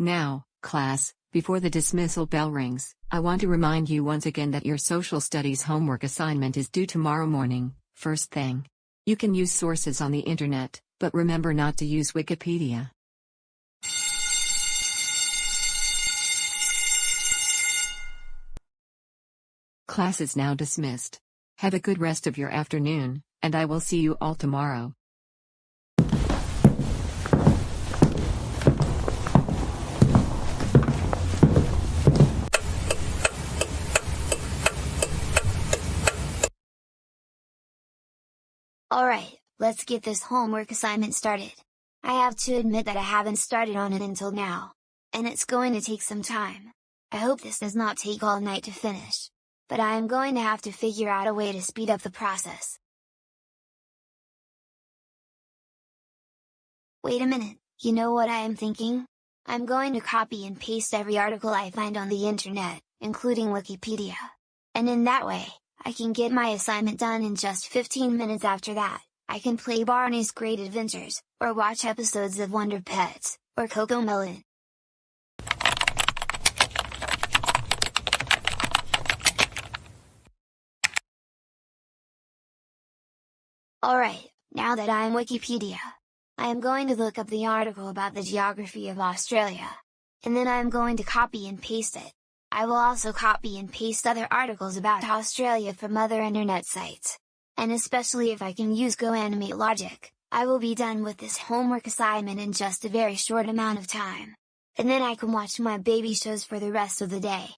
Now, class, before the dismissal bell rings, I want to remind you once again that your social studies homework assignment is due tomorrow morning, first thing. You can use sources on the internet, but remember not to use Wikipedia. Class is now dismissed. Have a good rest of your afternoon, and I will see you all tomorrow. Alright, let's get this homework assignment started. I have to admit that I haven't started on it until now. And it's going to take some time. I hope this does not take all night to finish. But I am going to have to figure out a way to speed up the process. Wait a minute, you know what I am thinking? I'm going to copy and paste every article I find on the internet, including Wikipedia. And in that way, I can get my assignment done in just 15 minutes. After that, I can play Barney's Great Adventures, or watch episodes of Wonder Pets, or CoComelon. Alright, now that I am Wikipedia, I am going to look up the article about the geography of Australia. And then I am going to copy and paste it. I will also copy and paste other articles about Australia from other internet sites. And especially if I can use GoAnimate logic, I will be done with this homework assignment in just a very short amount of time. And then I can watch my baby shows for the rest of the day.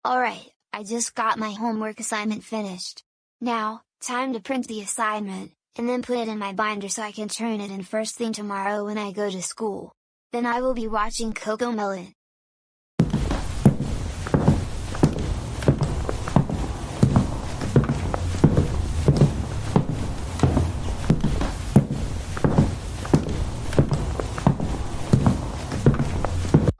Alright, I just got my homework assignment finished. Now, time to print the assignment, and then put it in my binder so I can turn it in first thing tomorrow when I go to school. Then I will be watching CoComelon.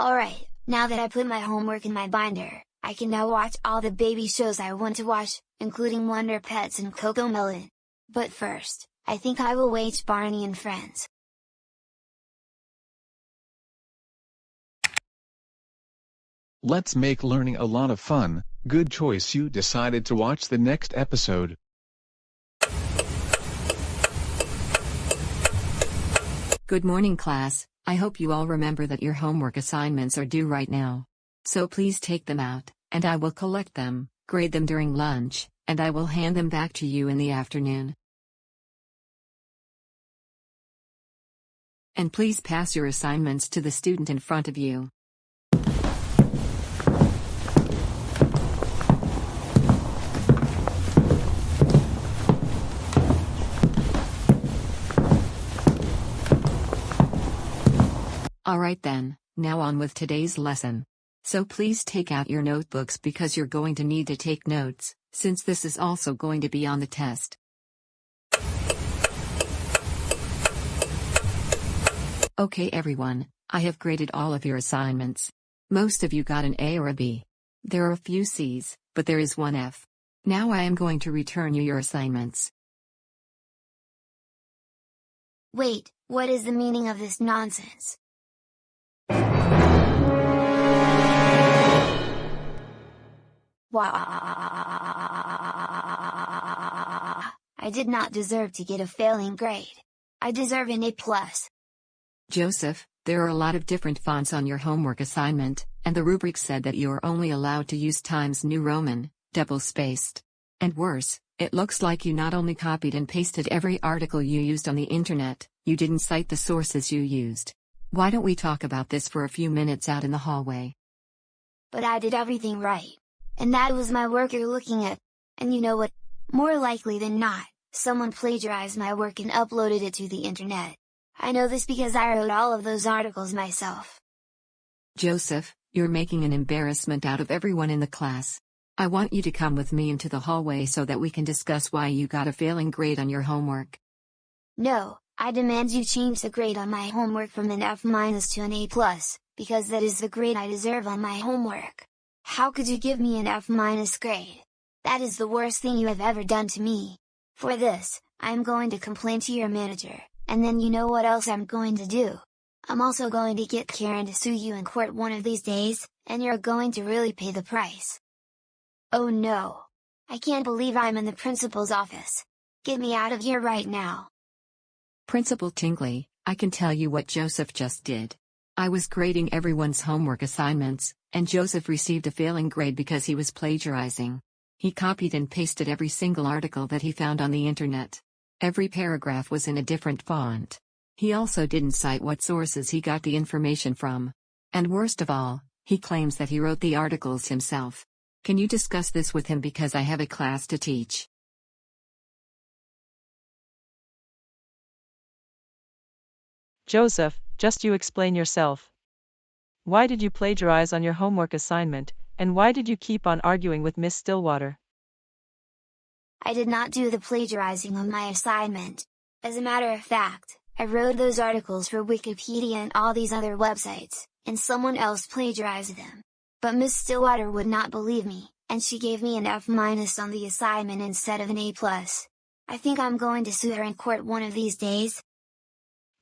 Alright, now that I put my homework in my binder, I can now watch all the baby shows I want to watch, including Wonder Pets and CoComelon. But first, I think I will watch Barney and Friends. Let's make learning a lot of fun. Good choice, you decided to watch the next episode. Good morning, class. I hope you all remember that your homework assignments are due right now. So please take them out, and I will collect them, grade them during lunch, and I will hand them back to you in the afternoon. And please pass your assignments to the student in front of you. Alright then, now on with today's lesson. So please take out your notebooks because you're going to need to take notes, since this is also going to be on the test. Okay everyone, I have graded all of your assignments. Most of you got an A or a B. There are a few C's, but there is one F. Now I am going to return you your assignments. Wait, what is the meaning of this nonsense? I did not deserve to get a failing grade. I deserve an A+. Joseph, there are a lot of different fonts on your homework assignment, and the rubric said that you are only allowed to use Times New Roman, double-spaced. And worse, it looks like you not only copied and pasted every article you used on the internet, you didn't cite the sources you used. Why don't we talk about this for a few minutes out in the hallway? But I did everything right. And that was my work you're looking at. And you know what? More likely than not, someone plagiarized my work and uploaded it to the internet. I know this because I wrote all of those articles myself. Joseph, you're making an embarrassment out of everyone in the class. I want you to come with me into the hallway so that we can discuss why you got a failing grade on your homework. No, I demand you change the grade on my homework from an F- to an A+, because that is the grade I deserve on my homework. How could you give me an F- grade? That is the worst thing you have ever done to me. For this, I am going to complain to your manager, and then you know what else I'm going to do. I'm also going to get Karen to sue you in court one of these days, and you're going to really pay the price. Oh no! I can't believe I'm in the principal's office. Get me out of here right now. Principal Tingley, I can tell you what Joseph just did. I was grading everyone's homework assignments, and Joseph received a failing grade because he was plagiarizing. He copied and pasted every single article that he found on the internet. Every paragraph was in a different font. He also didn't cite what sources he got the information from. And worst of all, he claims that he wrote the articles himself. Can you discuss this with him because I have a class to teach? Joseph, just you explain yourself. Why did you plagiarize on your homework assignment, and why did you keep on arguing with Miss Stillwater? I did not do the plagiarizing on my assignment. As a matter of fact, I wrote those articles for Wikipedia and all these other websites, and someone else plagiarized them. But Miss Stillwater would not believe me, and she gave me an F- on the assignment instead of an A+. I think I'm going to sue her in court one of these days.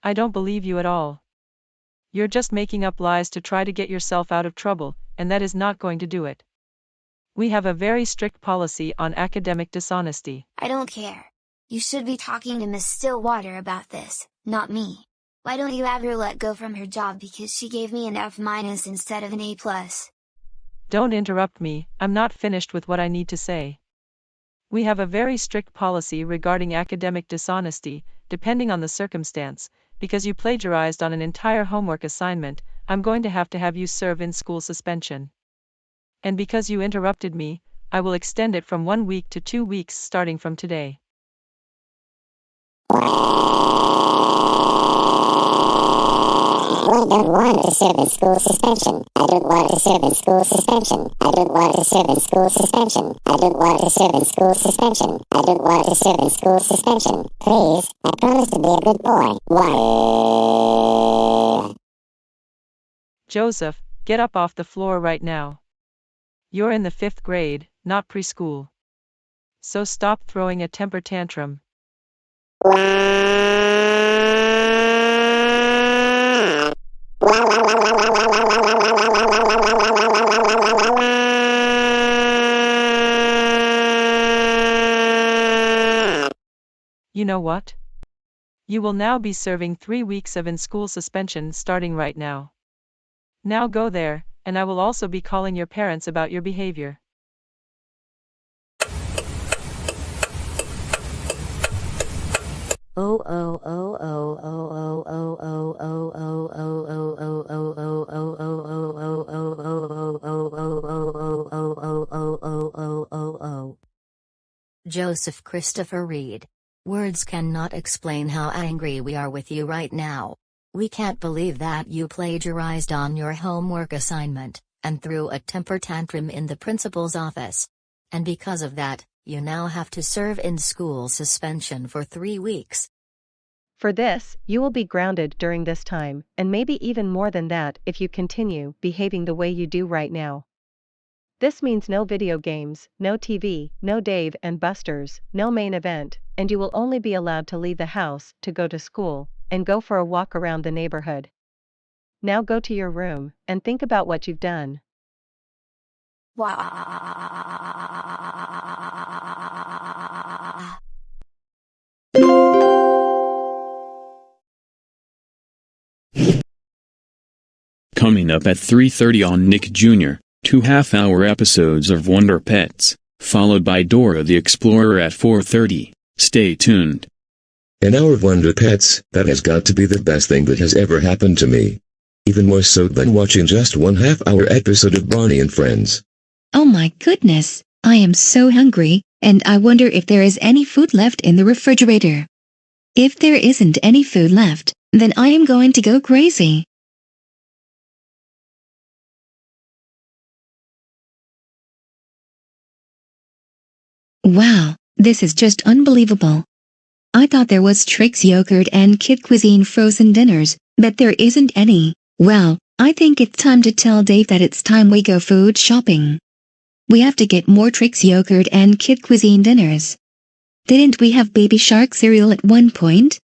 I don't believe you at all. You're just making up lies to try to get yourself out of trouble, and that is not going to do it. We have a very strict policy on academic dishonesty. I don't care. You should be talking to Miss Stillwater about this, not me. Why don't you have her let go from her job because she gave me an F- instead of an A+. Don't interrupt me, I'm not finished with what I need to say. We have a very strict policy regarding academic dishonesty, depending on the circumstance. Because you plagiarized on an entire homework assignment, I'm going to have you serve in school suspension. And because you interrupted me, I will extend it from 1 week to 2 weeks starting from today. I don't want to serve in school suspension. I don't want to serve in school suspension. I don't want to serve in school suspension. I don't want to serve in school suspension. I don't want to serve in school suspension. Please, I promise to be a good boy. Why? Joseph, get up off the floor right now. You're in the 5th grade, not preschool. So stop throwing a temper tantrum. You know what? You will now be serving 3 weeks of in-school suspension starting right now. Now go there, and I will also be calling your parents about your behavior. Joseph Christopher Reed. Words cannot explain how angry we are with you right now. We can't believe that you plagiarized on your homework assignment, and threw a temper tantrum in the principal's office. And because of that, you now have to serve in school suspension for 3 weeks. For this, you will be grounded during this time, and maybe even more than that if you continue behaving the way you do right now. This means no video games, no TV, no Dave and Buster's, no main event, and you will only be allowed to leave the house to go to school, and go for a walk around the neighborhood. Now go to your room, and think about what you've done. Coming up at 3:30 on Nick Jr., 2 half-hour episodes of Wonder Pets, followed by Dora the Explorer at 4:30. Stay tuned. An hour of Wonder Pets, that has got to be the best thing that has ever happened to me. Even more so than watching just 1 half-hour episode of Barney and Friends. Oh my goodness, I am so hungry, and I wonder if there is any food left in the refrigerator. If there isn't any food left, then I am going to go crazy. Wow, this is just unbelievable. I thought there was Trix yogurt and Kid Cuisine frozen dinners, but there isn't any. Well, I think it's time to tell Dave that it's time we go food shopping. We have to get more Trix yogurt and Kid Cuisine dinners. Didn't we have Baby Shark cereal at one point?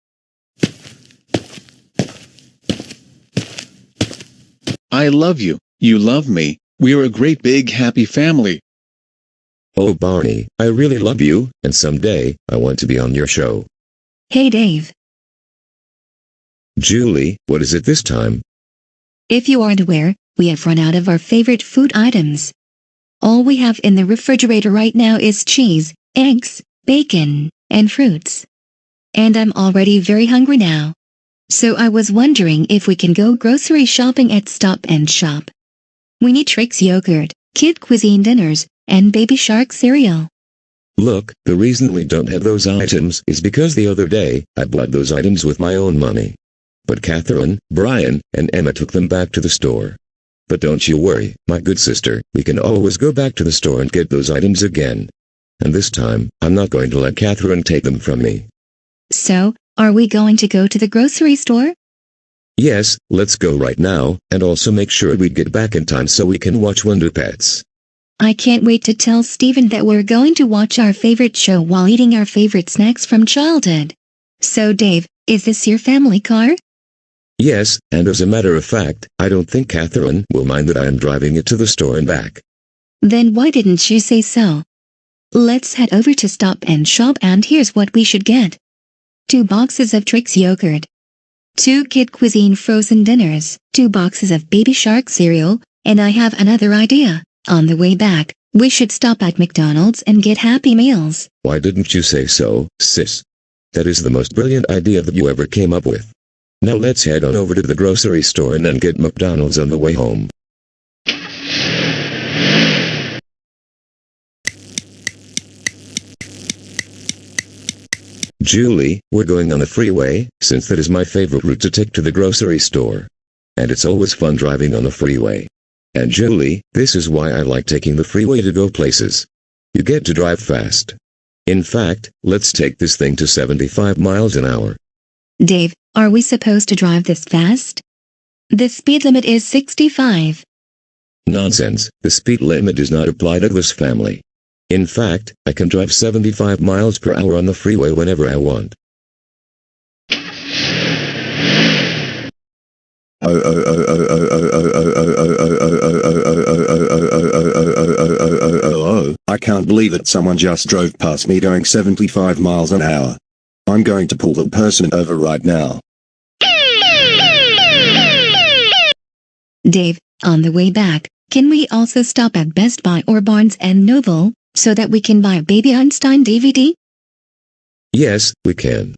I love you, you love me, we're a great big happy family. Oh Barney, I really love you, and someday, I want to be on your show. Hey Dave. Julie, what is it this time? If you aren't aware, we have run out of our favorite food items. All we have in the refrigerator right now is cheese, eggs, bacon, and fruits. And I'm already very hungry now. So I was wondering if we can go grocery shopping at Stop and Shop. We need Trix yogurt, Kid Cuisine dinners, and Baby Shark cereal. Look, the reason we don't have those items is because the other day, I bought those items with my own money. But Catherine, Brian, and Emma took them back to the store. But don't you worry, my good sister, we can always go back to the store and get those items again. And this time, I'm not going to let Catherine take them from me. So, are we going to go to the grocery store? Yes, let's go right now, and also make sure we get back in time so we can watch Wonder Pets. I can't wait to tell Steven that we're going to watch our favorite show while eating our favorite snacks from childhood. So Dave, is this your family car? Yes, and as a matter of fact, I don't think Catherine will mind that I am driving it to the store and back. Then why didn't she say so? Let's head over to Stop and Shop and here's what we should get. 2 boxes of Trix yogurt. 2 Kid Cuisine frozen dinners. 2 boxes of Baby Shark cereal, and I have another idea. On the way back, we should stop at McDonald's and get Happy Meals. Why didn't you say so, sis? That is the most brilliant idea that you ever came up with. Now let's head on over to the grocery store and then get McDonald's on the way home. Julie, we're going on the freeway, since that is my favorite route to take to the grocery store. And it's always fun driving on the freeway. And Julie, this is why I like taking the freeway to go places. You get to drive fast. In fact, let's take this thing to 75 miles an hour. Dave, are we supposed to drive this fast? The speed limit is 65. Nonsense, the speed limit does not apply to this family. In fact, I can drive 75 miles per hour on the freeway whenever I want. Hello, I can't believe that someone just drove past me going 75 miles an hour. I'm going to pull the person over right now. Dave, on the way back, can we also stop at Best Buy or Barnes & Noble, so that we can buy Baby Einstein DVD? Yes, we can.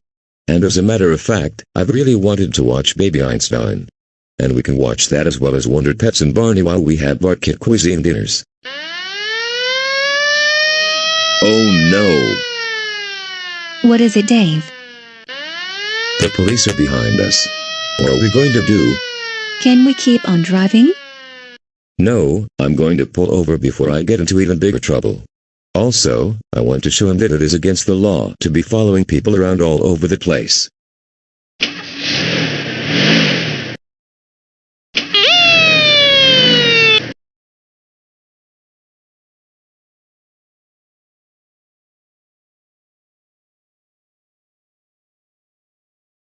And as a matter of fact, I've really wanted to watch Baby Einstein. And we can watch that as well as Wonder Pets and Barney while we have our Kid Cuisine dinners. Oh no! What is it, Dave? The police are behind us. What are we going to do? Can we keep on driving? No, I'm going to pull over before I get into even bigger trouble. Also, I want to show him that it is against the law to be following people around all over the place.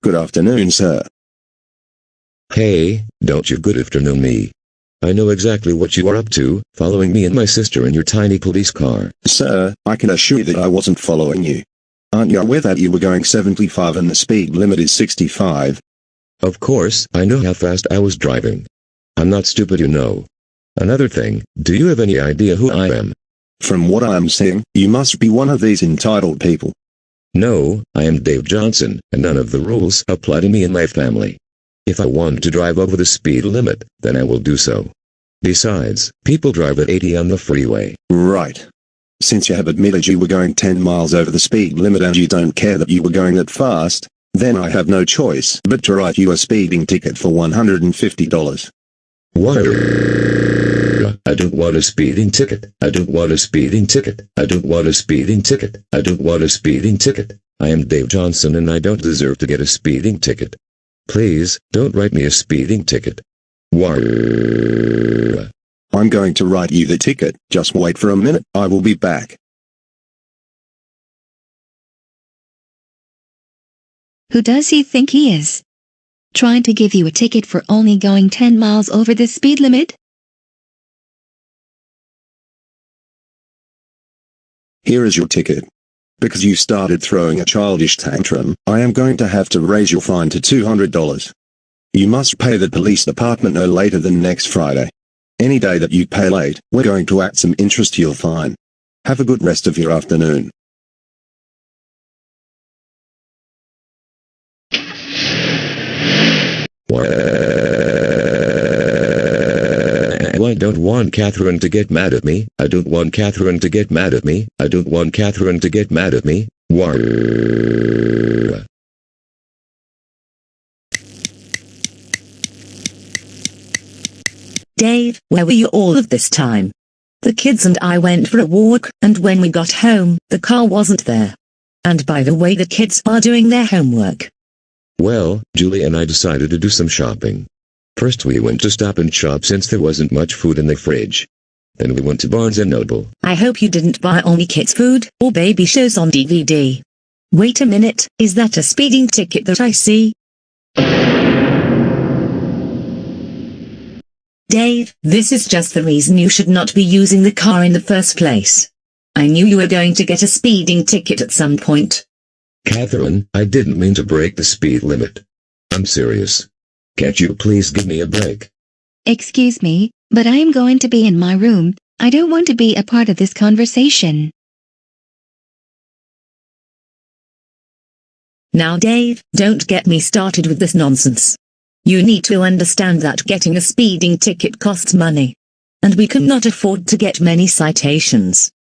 Good afternoon, sir. Hey, don't you good afternoon me. I know exactly what you are up to, following me and my sister in your tiny police car. Sir, I can assure you that I wasn't following you. Aren't you aware that you were going 75 and the speed limit is 65? Of course, I know how fast I was driving. I'm not stupid, you know. Another thing, do you have any idea who I am? From what I am seeing, you must be one of these entitled people. No, I am Dave Johnson, and none of the rules apply to me and my family. If I want to drive over the speed limit, then I will do so. Besides, people drive at 80 on the freeway. Right. Since you have admitted you were going 10 miles over the speed limit and you don't care that you were going that fast, then I have no choice but to write you a speeding ticket for $150. What? I don't want a speeding ticket. I don't want a speeding ticket. I don't want a speeding ticket. I don't want a speeding ticket. I am Dave Johnson and I don't deserve to get a speeding ticket. Please, don't write me a speeding ticket. War. I'm going to write you the ticket. Just wait for a minute. I will be back. Who does he think he is? Trying to give you a ticket for only going 10 miles over the speed limit? Here is your ticket. Because you started throwing a childish tantrum, I am going to have to raise your fine to $200. You must pay the police department no later than next Friday. Any day that you pay late, we're going to add some interest to your fine. Have a good rest of your afternoon. I don't want Catherine to get mad at me. I don't want Catherine to get mad at me. I don't want Catherine to get mad at me. War. Dave, where were you all of this time? The kids and I went for a walk, and when we got home, the car wasn't there. And by the way, the kids are doing their homework. Well, Julie and I decided to do some shopping. First we went to Stop and Shop since there wasn't much food in the fridge. Then we went to Barnes & Noble. I hope you didn't buy only kids' food, or baby shows on DVD. Wait a minute, is that a speeding ticket that I see? Dave, this is just the reason you should not be using the car in the first place. I knew you were going to get a speeding ticket at some point. Catherine, I didn't mean to break the speed limit. I'm serious. Can't you please give me a break? Excuse me, but I am going to be in my room. I don't want to be a part of this conversation. Now Dave, don't get me started with this nonsense. You need to understand that getting a speeding ticket costs money. And we cannot afford to get many citations.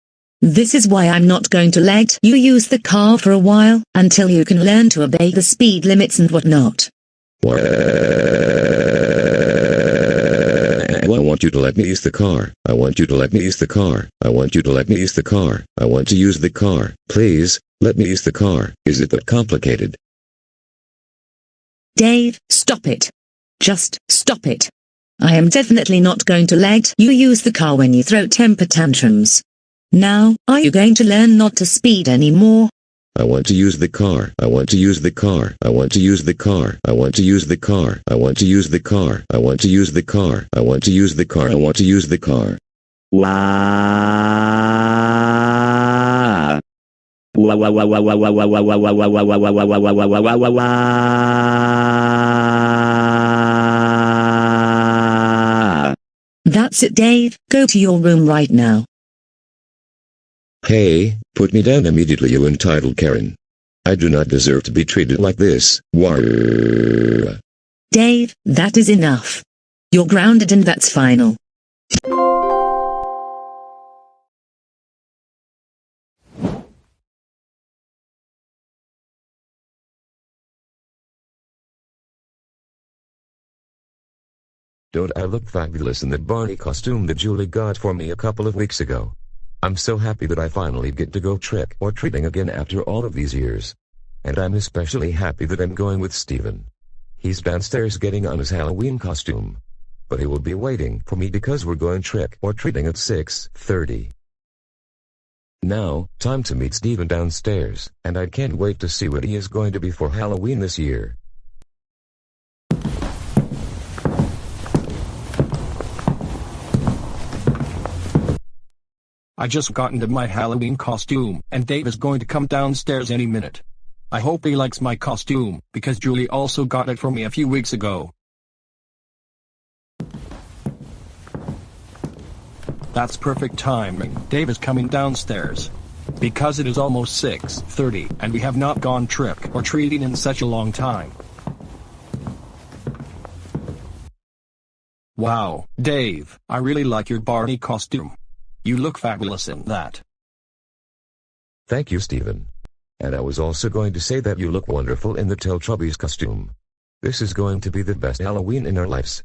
This is why I'm not going to let you use the car for a while, until you can learn to obey the speed limits and whatnot. I want you to let me use the car. I want you to let me use the car. I want you to let me use the car. I want to use the car. Please, let me use the car. Is it that complicated? Dave, stop it. Just stop it. I am definitely not going to let you use the car when you throw temper tantrums. Now, are you going to learn not to speed anymore? I want to use the car. I want to use the car. I want to use the car. I want to use the car. I want to use the car. I want to use the car. I want to use the car. I want to use the car. That's it, Dave. Go to your room right now. Hey, put me down immediately, you entitled Karen. I do not deserve to be treated like this. War. Dave, that is enough. You're grounded and that's final. Don't I look fabulous in that Barney costume that Julie got for me a couple of weeks ago? I'm so happy that I finally get to go trick or treating again after all of these years. And I'm especially happy that I'm going with Steven. He's downstairs getting on his Halloween costume. But he will be waiting for me because we're going trick or treating at 6:30. Now, time to meet Steven downstairs, and I can't wait to see what he is going to be for Halloween this year. I just got into my Halloween costume, and Dave is going to come downstairs any minute. I hope he likes my costume, because Julie also got it for me a few weeks ago. That's perfect timing. Dave is coming downstairs. Because it is almost 6:30, and we have not gone trick or treating in such a long time. Wow, Dave, I really like your Barney costume. You look fabulous in that. Thank you, Steven. And I was also going to say that you look wonderful in the Teletubbies costume. This is going to be the best Halloween in our lives.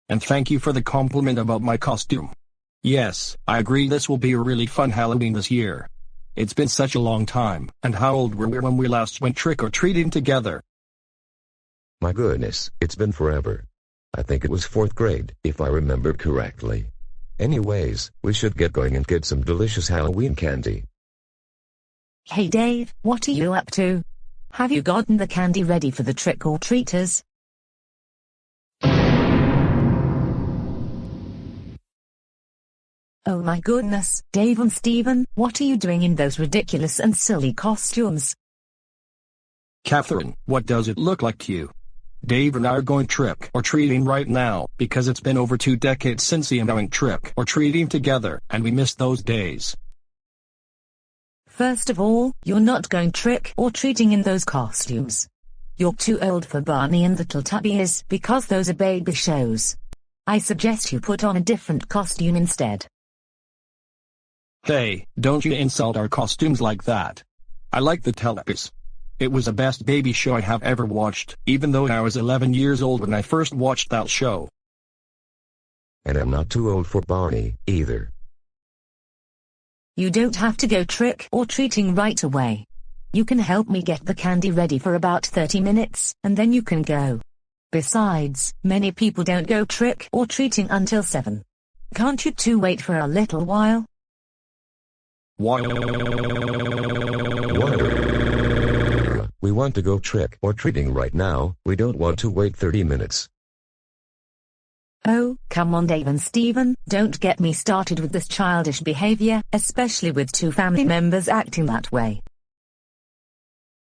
And thank you for the compliment about my costume. Yes, I agree this will be a really fun Halloween this year. It's been such a long time, and how old were we when we last went trick-or-treating together? My goodness, it's been forever. I think it was 4th grade, if I remember correctly. Anyways, we should get going and get some delicious Halloween candy. Hey Dave, what are you up to? Have you gotten the candy ready for the trick-or-treaters? Oh my goodness, Dave and Steven, what are you doing in those ridiculous and silly costumes? Catherine, what does it look like to you? Dave and I are going trick-or-treating right now, because it's been over 2 decades since we went trick-or-treating together, and we missed those days. First of all, you're not going trick-or-treating in those costumes. You're too old for Barney and the Teletubbies because those are baby shows. I suggest you put on a different costume instead. Hey, don't you insult our costumes like that. I like the Teletubbies. It was the best baby show I have ever watched, even though I was 11 years old when I first watched that show. And I'm not too old for Barney, either. You don't have to go trick-or-treating right away. You can help me get the candy ready for about 30 minutes, and then you can go. Besides, many people don't go trick-or-treating until 7. Can't you two wait for a little while? Water. We want to go trick-or-treating right now, we don't want to wait 30 minutes. Oh, come on Dave and Steven, don't get me started with this childish behavior, especially with 2 family members acting that way.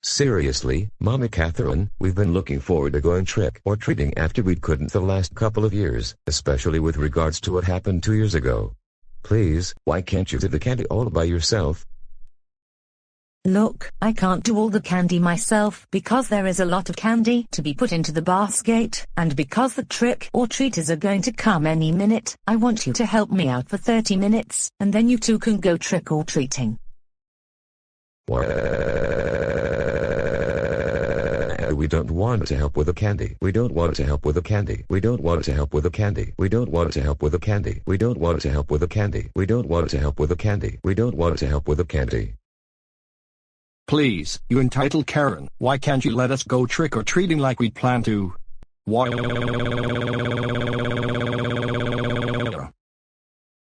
Seriously, Mommy Catherine, we've been looking forward to going trick-or-treating after we couldn't the last couple of years, especially with regards to what happened 2 years ago. Please, why can't you do the candy all by yourself? Look, I can't do all the candy myself because there is a lot of candy to be put into the basket, and because the trick-or-treaters are going to come any minute, I want you to help me out for 30 minutes, and then you two can go trick-or-treating. We don't want to help with the candy. We don't want to help with the candy. We don't want to help with the candy. We don't want to help with the candy. We don't want to help with the candy. We don't want to help with the candy. We don't want to help with the candy. Please, you entitled Karen, why can't you let us go trick-or-treating like we'd planned to?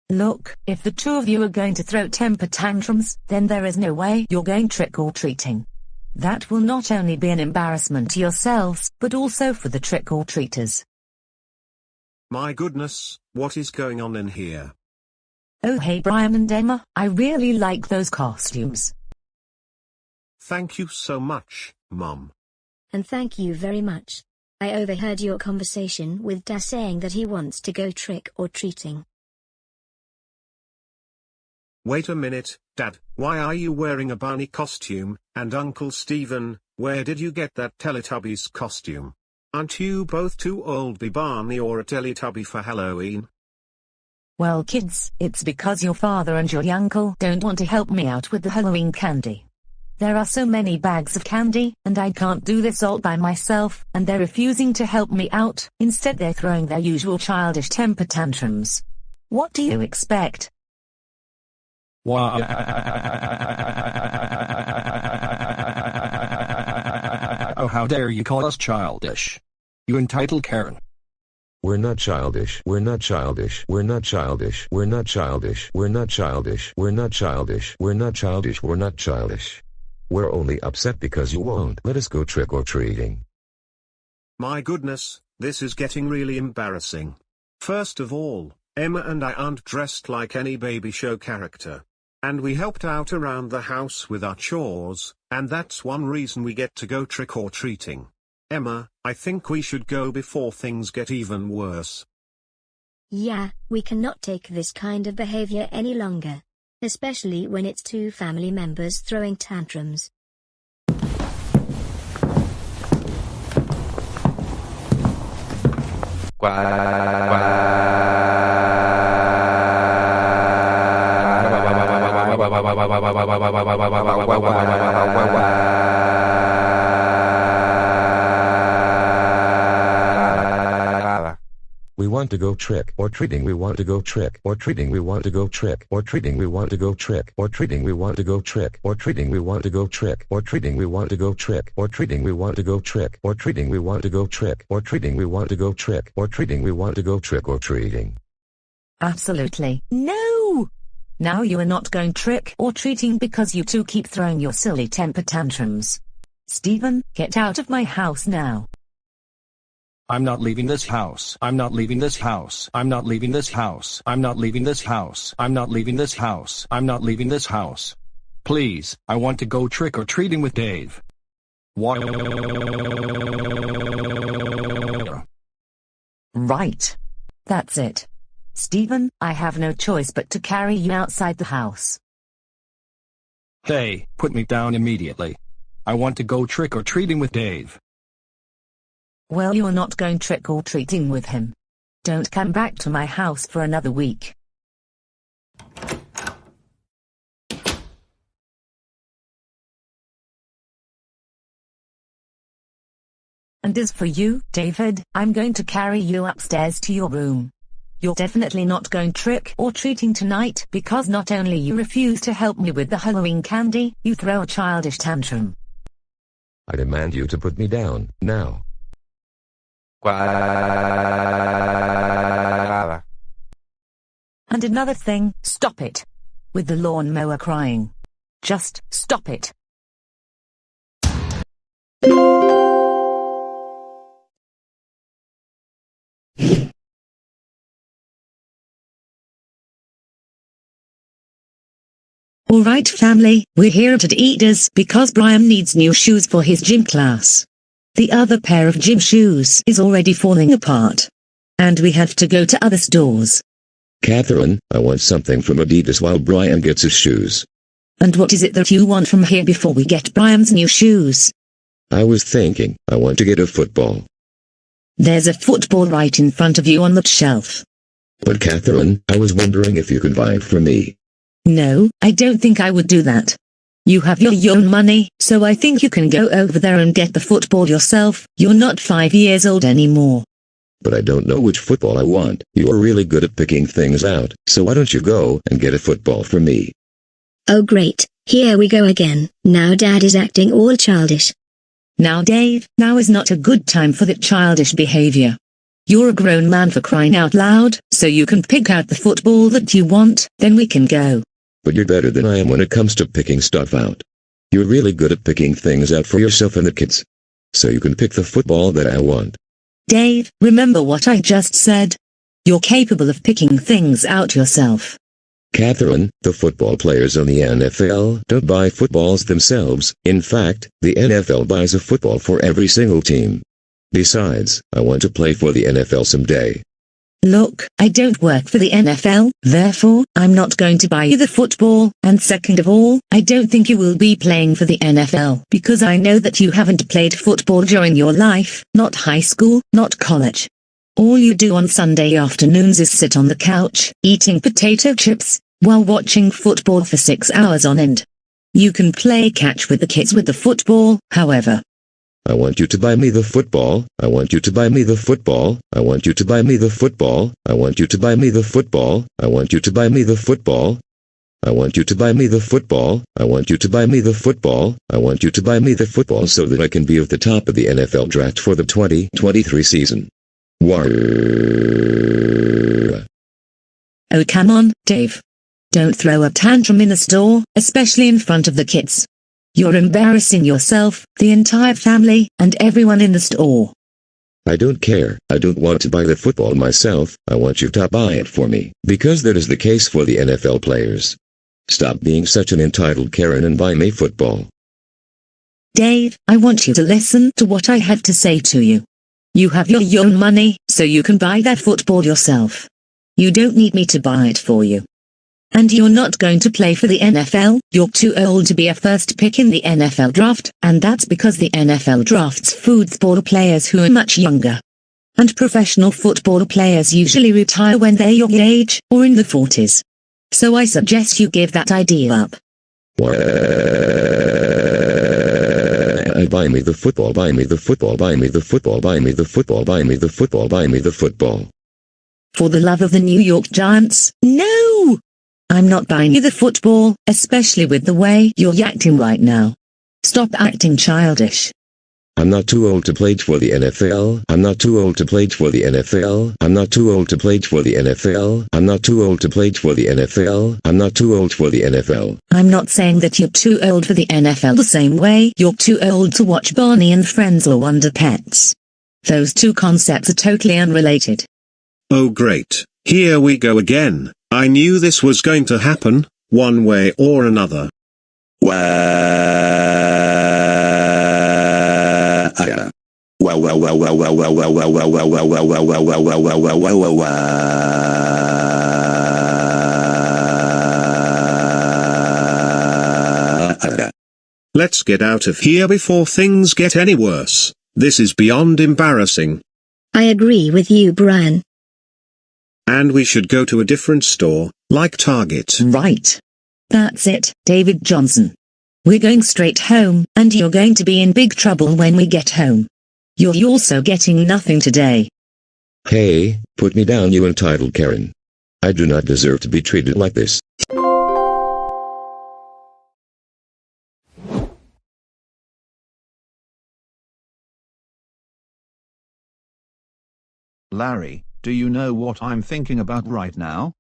Look, if the 2 of you are going to throw temper tantrums, then there is no way you're going trick-or-treating. That will not only be an embarrassment to yourselves, but also for the trick-or-treaters. My goodness, what is going on in here? Oh hey Brian and Emma, I really like those costumes. Thank you so much, Mom. And thank you very much. I overheard your conversation with Dad saying that he wants to go trick-or-treating. Wait a minute, Dad, why are you wearing a Barney costume, and Uncle Steven, where did you get that Teletubbies costume? Aren't you both too old to be Barney or a Teletubby for Halloween? Well kids, it's because your father and your uncle don't want to help me out with the Halloween candy. There are so many bags of candy, and I can't do this all by myself, and they're refusing to help me out. Instead they're throwing their usual childish temper tantrums. What do you expect? Wow. Oh, how dare you call us childish. You entitled Karen. We're not childish. We're not childish. We're not childish. We're not childish. We're not childish. We're not childish. We're not childish. We're not childish. We're only upset because you won't let us go trick-or-treating. My goodness, this is getting really embarrassing. First of all, Emma and I aren't dressed like any baby show character. And we helped out around the house with our chores, and that's one reason we get to go trick-or-treating. Emma, I think we should go before things get even worse. Yeah, we cannot take this kind of behavior any longer. Especially when it's 2 family members throwing tantrums. We want to go trick or treating. We want to go trick or treating. We want to go trick or treating. We want to go trick or treating. We want to go trick or treating. We want to go trick or treating. We want to go trick or treating. We want to go trick or treating. We want to go trick or treating. We want to go trick or treating. We want to go trick or treating. Absolutely. No! Now you are not going trick or treating because you two keep throwing your silly temper tantrums. Stephen, get out of my house now. I'm not leaving this house. I'm not leaving this house. I'm not leaving this house. I'm not leaving this house. I'm not leaving this house. I'm not leaving this house. Please, I want to go trick or treating with Dave. Why? Right. That's it. Stephen, I have no choice but to carry you outside the house. Hey, put me down immediately. I want to go trick or treating with Dave. Well, you're not going trick or treating with him. Don't come back to my house for another week. And as for you, David, I'm going to carry you upstairs to your room. You're definitely not going trick or treating tonight because not only you refuse to help me with the Halloween candy, you throw a childish tantrum. I demand you to put me down, now. And another thing, stop it. With the lawnmower crying. Just stop it. Alright family, we're here at Adidas because Brian needs new shoes for his gym class. The other pair of gym shoes is already falling apart. And we have to go to other stores. Catherine, I want something from Adidas while Brian gets his shoes. And what is it that you want from here before we get Brian's new shoes? I was thinking, I want to get a football. There's a football right in front of you on that shelf. But Catherine, I was wondering if you could buy it for me. No, I don't think I would do that. You have your own money, so I think you can go over there and get the football yourself. You're not 5 years old anymore. But I don't know which football I want. You're really good at picking things out, so why don't you go and get a football for me? Oh great, here we go again. Now Dad is acting all childish. Now Dave, now is not a good time for that childish behavior. You're a grown man for crying out loud, so you can pick out the football that you want, then we can go. But you're better than I am when it comes to picking stuff out. You're really good at picking things out for yourself and the kids. So you can pick the football that I want. Dave, remember what I just said? You're capable of picking things out yourself. Catherine, the football players on the NFL don't buy footballs themselves. In fact, the NFL buys a football for every single team. Besides, I want to play for the NFL someday. Look, I don't work for the NFL, therefore, I'm not going to buy you the football, and second of all, I don't think you will be playing for the NFL because I know that you haven't played football during your life, not high school, not college. All you do on Sunday afternoons is sit on the couch, eating potato chips, while watching football for 6 hours on end. You can play catch with the kids with the football, however. I want you to buy me the football. I want you to buy me the football. I want you to buy me the football. I want you to buy me the football. I want you to buy me the football. I want you to buy me the football. I want you to buy me the football. I want you to buy me the football so that I can be at the top of the NFL draft for the 2023 season. War. Oh come on, Dave. Don't throw a tantrum in the store, especially in front of the kids. You're embarrassing yourself, the entire family, and everyone in the store. I don't care. I don't want to buy the football myself. I want you to buy it for me, because that is the case for the NFL players. Stop being such an entitled Karen and buy me football. Dave, I want you to listen to what I have to say to you. You have your own money, so you can buy that football yourself. You don't need me to buy it for you. And you're not going to play for the NFL, you're too old to be a first pick in the NFL draft, and that's because the NFL drafts football players who are much younger. And professional football players usually retire when they're your age, or in the 40s. So I suggest you give that idea up. Buy me the football, buy me the football, buy me the football, buy me the football, buy me the football, buy me the football. For the love of the New York Giants, no! I'm not buying you the football, especially with the way you're acting right now. Stop acting childish. I'm not too old to play for the NFL. I'm not too old to play for the NFL. I'm not too old to play for the NFL. I'm not too old to play for the NFL. I'm not too old for the NFL. I'm not saying that you're too old for the NFL the same way you're too old to watch Barney and Friends or Wonder Pets. Those two concepts are totally unrelated. Oh great, here we go again. I knew this was going to happen, one way or another. Let's get out of here before things get any worse. This is beyond embarrassing. I agree with you, Brian. And we should go to a different store, like Target. Right. That's it, David Johnson. We're going straight home, and you're going to be in big trouble when we get home. You're also getting nothing today. Hey, put me down, you entitled Karen. I do not deserve to be treated like this. Larry, do you know what I'm thinking about right now?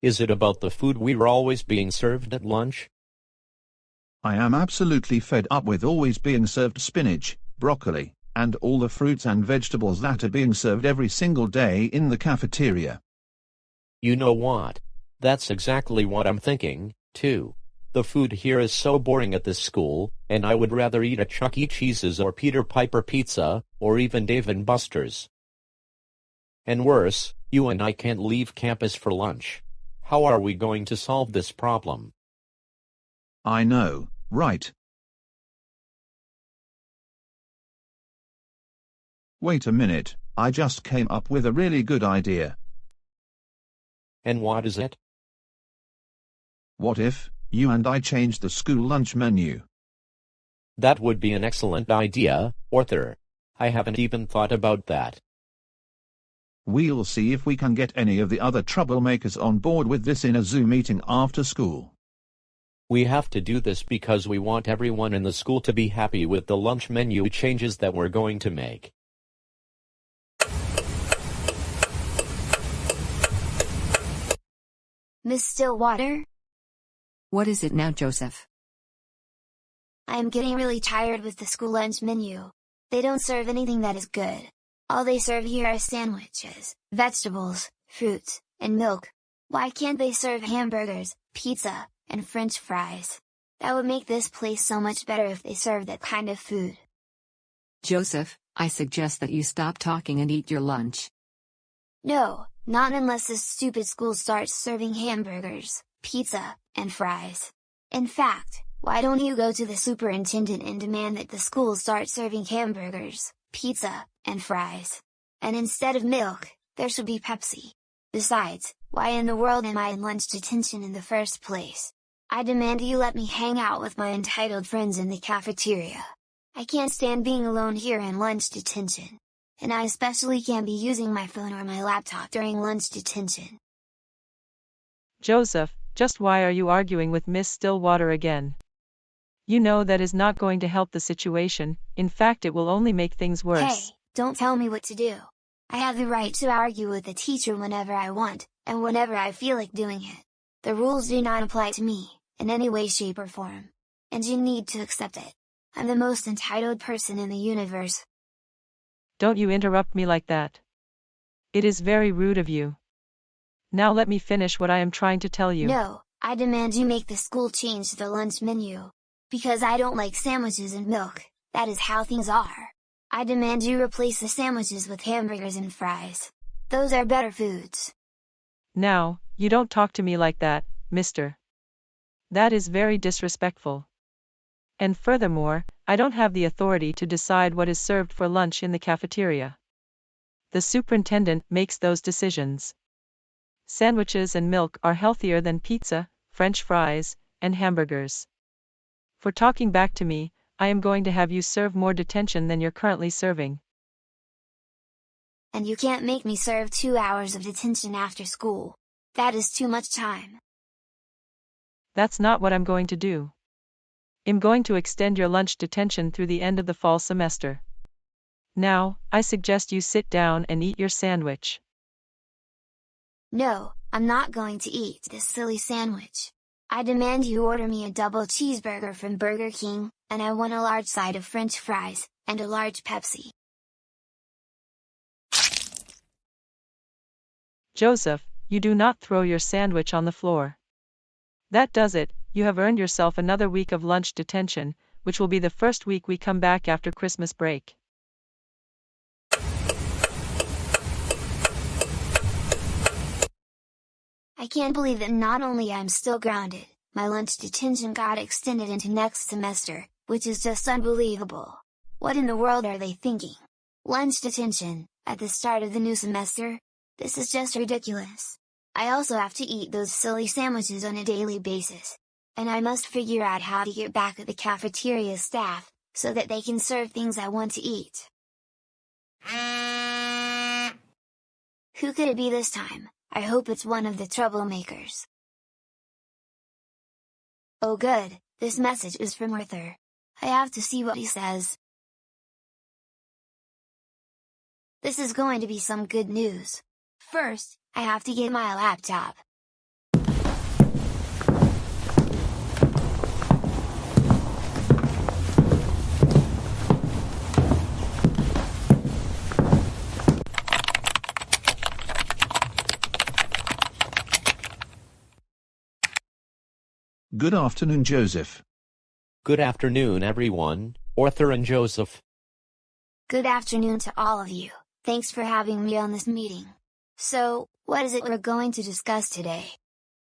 Is it about the food we're always being served at lunch? I am absolutely fed up with always being served spinach, broccoli, and all the fruits and vegetables that are being served every single day in the cafeteria. You know what? That's exactly what I'm thinking, too. The food here is so boring at this school, and I would rather eat at Chuck E. Cheese's or Peter Piper Pizza, or even Dave & Buster's. And worse, you and I can't leave campus for lunch. How are we going to solve this problem? I know, right? Wait a minute, I just came up with a really good idea. And what is it? What if you and I changed the school lunch menu? That would be an excellent idea, Arthur. I haven't even thought about that. We'll see if we can get any of the other troublemakers on board with this in a Zoom meeting after school. We have to do this because we want everyone in the school to be happy with the lunch menu changes that we're going to make. Miss Stillwater? What is it now, Joseph? I am getting really tired with the school lunch menu. They don't serve anything that is good. All they serve here are sandwiches, vegetables, fruits, and milk. Why can't they serve hamburgers, pizza, and French fries? That would make this place so much better if they served that kind of food. Joseph, I suggest that you stop talking and eat your lunch. No, not unless this stupid school starts serving hamburgers, pizza, and fries. In fact, why don't you go to the superintendent and demand that the school start serving hamburgers, pizza, and fries? And instead of milk, there should be Pepsi. Besides, why in the world am I in lunch detention in the first place? I demand you let me hang out with my entitled friends in the cafeteria. I can't stand being alone here in lunch detention. And I especially can't be using my phone or my laptop during lunch detention. Joseph, just why are you arguing with Miss Stillwater again? You know that is not going to help the situation, in fact it will only make things worse. Hey, don't tell me what to do. I have the right to argue with the teacher whenever I want, and whenever I feel like doing it. The rules do not apply to me, in any way, shape or form. And you need to accept it. I'm the most entitled person in the universe. Don't you interrupt me like that. It is very rude of you. Now let me finish what I am trying to tell you. No, I demand you make the school change the lunch menu. Because I don't like sandwiches and milk, that is how things are. I demand you replace the sandwiches with hamburgers and fries. Those are better foods. Now, you don't talk to me like that, mister. That is very disrespectful. And furthermore, I don't have the authority to decide what is served for lunch in the cafeteria. The superintendent makes those decisions. Sandwiches and milk are healthier than pizza, French fries, and hamburgers. For talking back to me, I am going to have you serve more detention than you're currently serving. and you can't make me serve 2 hours of detention after school. That is too much time. That's not what I'm going to do. I'm going to extend your lunch detention through the end of the fall semester. Now, I suggest you sit down and eat your sandwich. No, I'm not going to eat this silly sandwich. I demand you order me a double cheeseburger from Burger King, and I want a large side of French fries, and a large Pepsi. Joseph, you do not throw your sandwich on the floor. That does it. You have earned yourself another week of lunch detention, which will be the first week we come back after Christmas break. I can't believe that not only I'm still grounded, my lunch detention got extended into next semester, which is just unbelievable. What in the world are they thinking? Lunch detention, at the start of the new semester? This is just ridiculous. I also have to eat those silly sandwiches on a daily basis. And I must figure out how to get back at the cafeteria staff, so that they can serve things I want to eat. Who could it be this time? I hope it's one of the troublemakers. Oh good, this message is from Arthur. I have to see what he says. This is going to be some good news. First, I have to get my laptop. Good afternoon, Joseph. Good afternoon, everyone, Arthur and Joseph. Good afternoon to all of you. Thanks for having me on this meeting. So, what is it we're going to discuss today?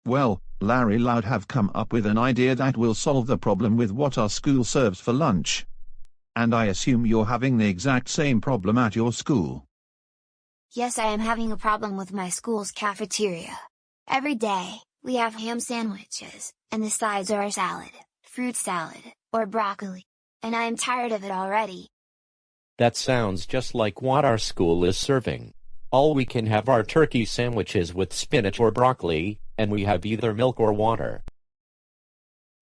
Well, Larry Loud have come up with an idea that will solve the problem with what our school serves for lunch. And I assume you're having the exact same problem at your school. Yes, I am having a problem with my school's cafeteria. Every day, we have ham sandwiches, and the sides are salad, fruit salad, or broccoli. And I am tired of it already. That sounds just like what our school is serving. All we can have are turkey sandwiches with spinach or broccoli, and we have either milk or water.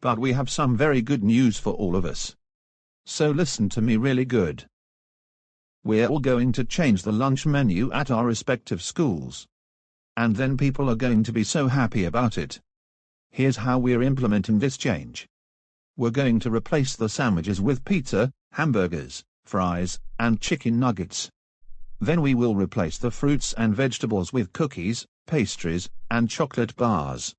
But we have some very good news for all of us. So listen to me really good. We're all going to change the lunch menu at our respective schools. And then people are going to be so happy about it. Here's how we're implementing this change. We're going to replace the sandwiches with pizza, hamburgers, fries, and chicken nuggets. Then we will replace the fruits and vegetables with cookies, pastries, and chocolate bars.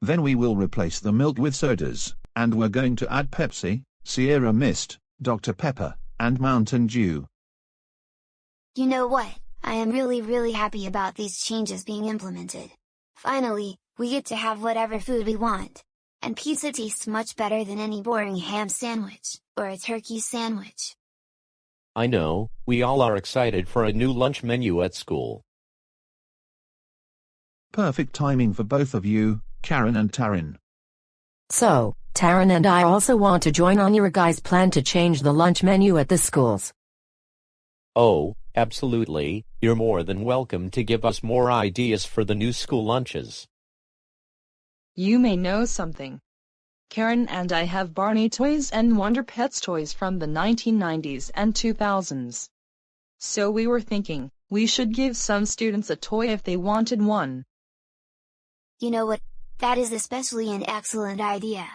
Then we will replace the milk with sodas, and we're going to add Pepsi, Sierra Mist, Dr. Pepper, and Mountain Dew. You know what? I am really happy about these changes being implemented. Finally, we get to have whatever food we want. And pizza tastes much better than any boring ham sandwich, or a turkey sandwich. I know, we all are excited for a new lunch menu at school. Perfect timing for both of you, Karen and Taryn. So, Taryn and I also want to join on your guys' plan to change the lunch menu at the schools. Oh, absolutely, you're more than welcome to give us more ideas for the new school lunches. You may know something. Karen and I have Barney toys and Wonder Pets toys from the 1990s and 2000s. So we were thinking, we should give some students a toy if they wanted one. You know what? That is especially an excellent idea.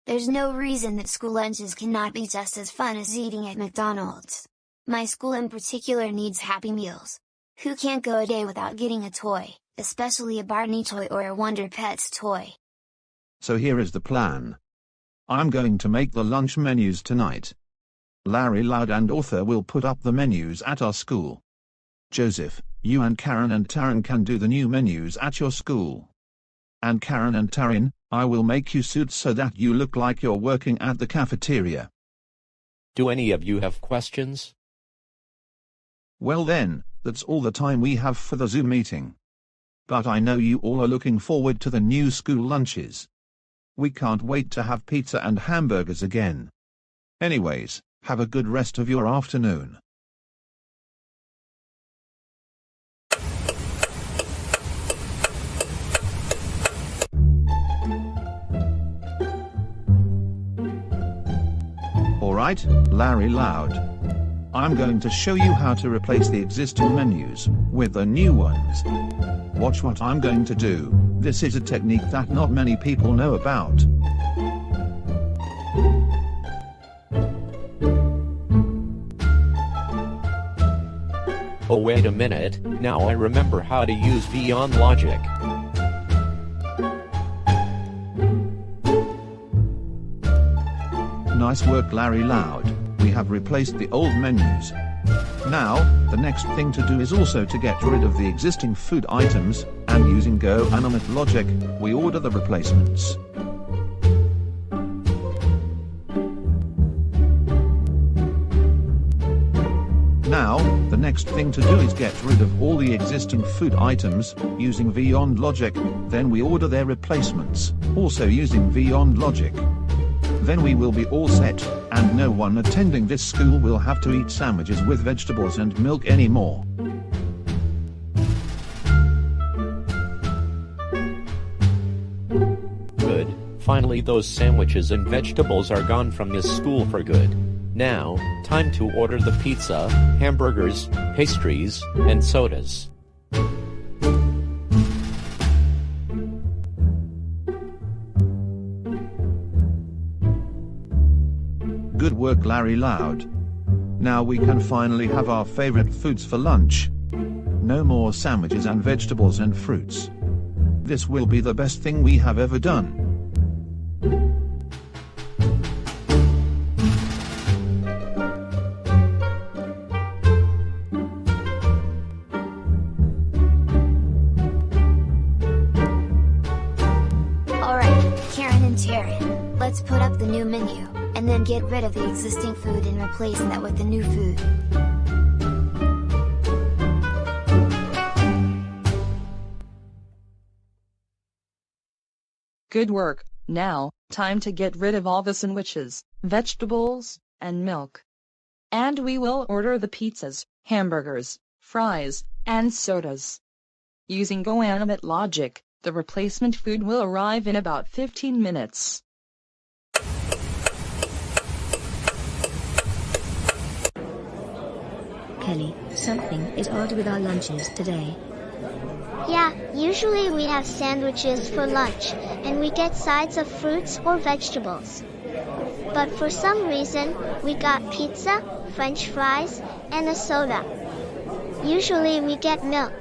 There's no reason that school lunches cannot be just as fun as eating at McDonald's. My school in particular needs Happy Meals. Who can't go a day without getting a toy, especially a Barney toy or a Wonder Pets toy? So here is the plan. I'm going to make the lunch menus tonight. Larry Loud and Arthur will put up the menus at our school. Joseph, you and Karen and Taryn can do the new menus at your school. And Karen and Taryn, I will make you suits so that you look like you're working at the cafeteria. Do any of you have questions? Well then, that's all the time we have for the Zoom meeting. But I know you all are looking forward to the new school lunches. We can't wait to have pizza and hamburgers again. Anyways, have a good rest of your afternoon. Alright, Larry Loud. I'm going to show you how to replace the existing menus with the new ones. Watch what I'm going to do. This is a technique that not many people know about. Oh wait a minute, now I remember how to use Beyond Logic. Nice work, Larry Loud. We have replaced the old menus. Now, the next thing to do is also to get rid of the existing food items, and using GoAnimator Logic, we order the replacements. Now, the next thing to do is get rid of all the existing food items, using Beyond Logic, then we order their replacements, also using Beyond Logic. Then we will be all set, and no one attending this school will have to eat sandwiches with vegetables and milk anymore. Good, finally those sandwiches and vegetables are gone from this school for good. Now, time to order the pizza, hamburgers, pastries, and sodas. Good work, Larry Loud. Now we can finally have our favorite foods for lunch. No more sandwiches and vegetables and fruits. This will be the best thing we have ever done. Let's put up the new menu, and then get rid of the existing food and replace that with the new food. Good work. Now, time to get rid of all the sandwiches, vegetables, and milk. And we will order the pizzas, hamburgers, fries, and sodas. Using GoAnimator Logic, the replacement food will arrive in about 15 minutes. Kelly, something is odd with our lunches today. Yeah, usually we have sandwiches for lunch, and we get sides of fruits or vegetables. But for some reason, we got pizza, French fries, and a soda. Usually we get milk.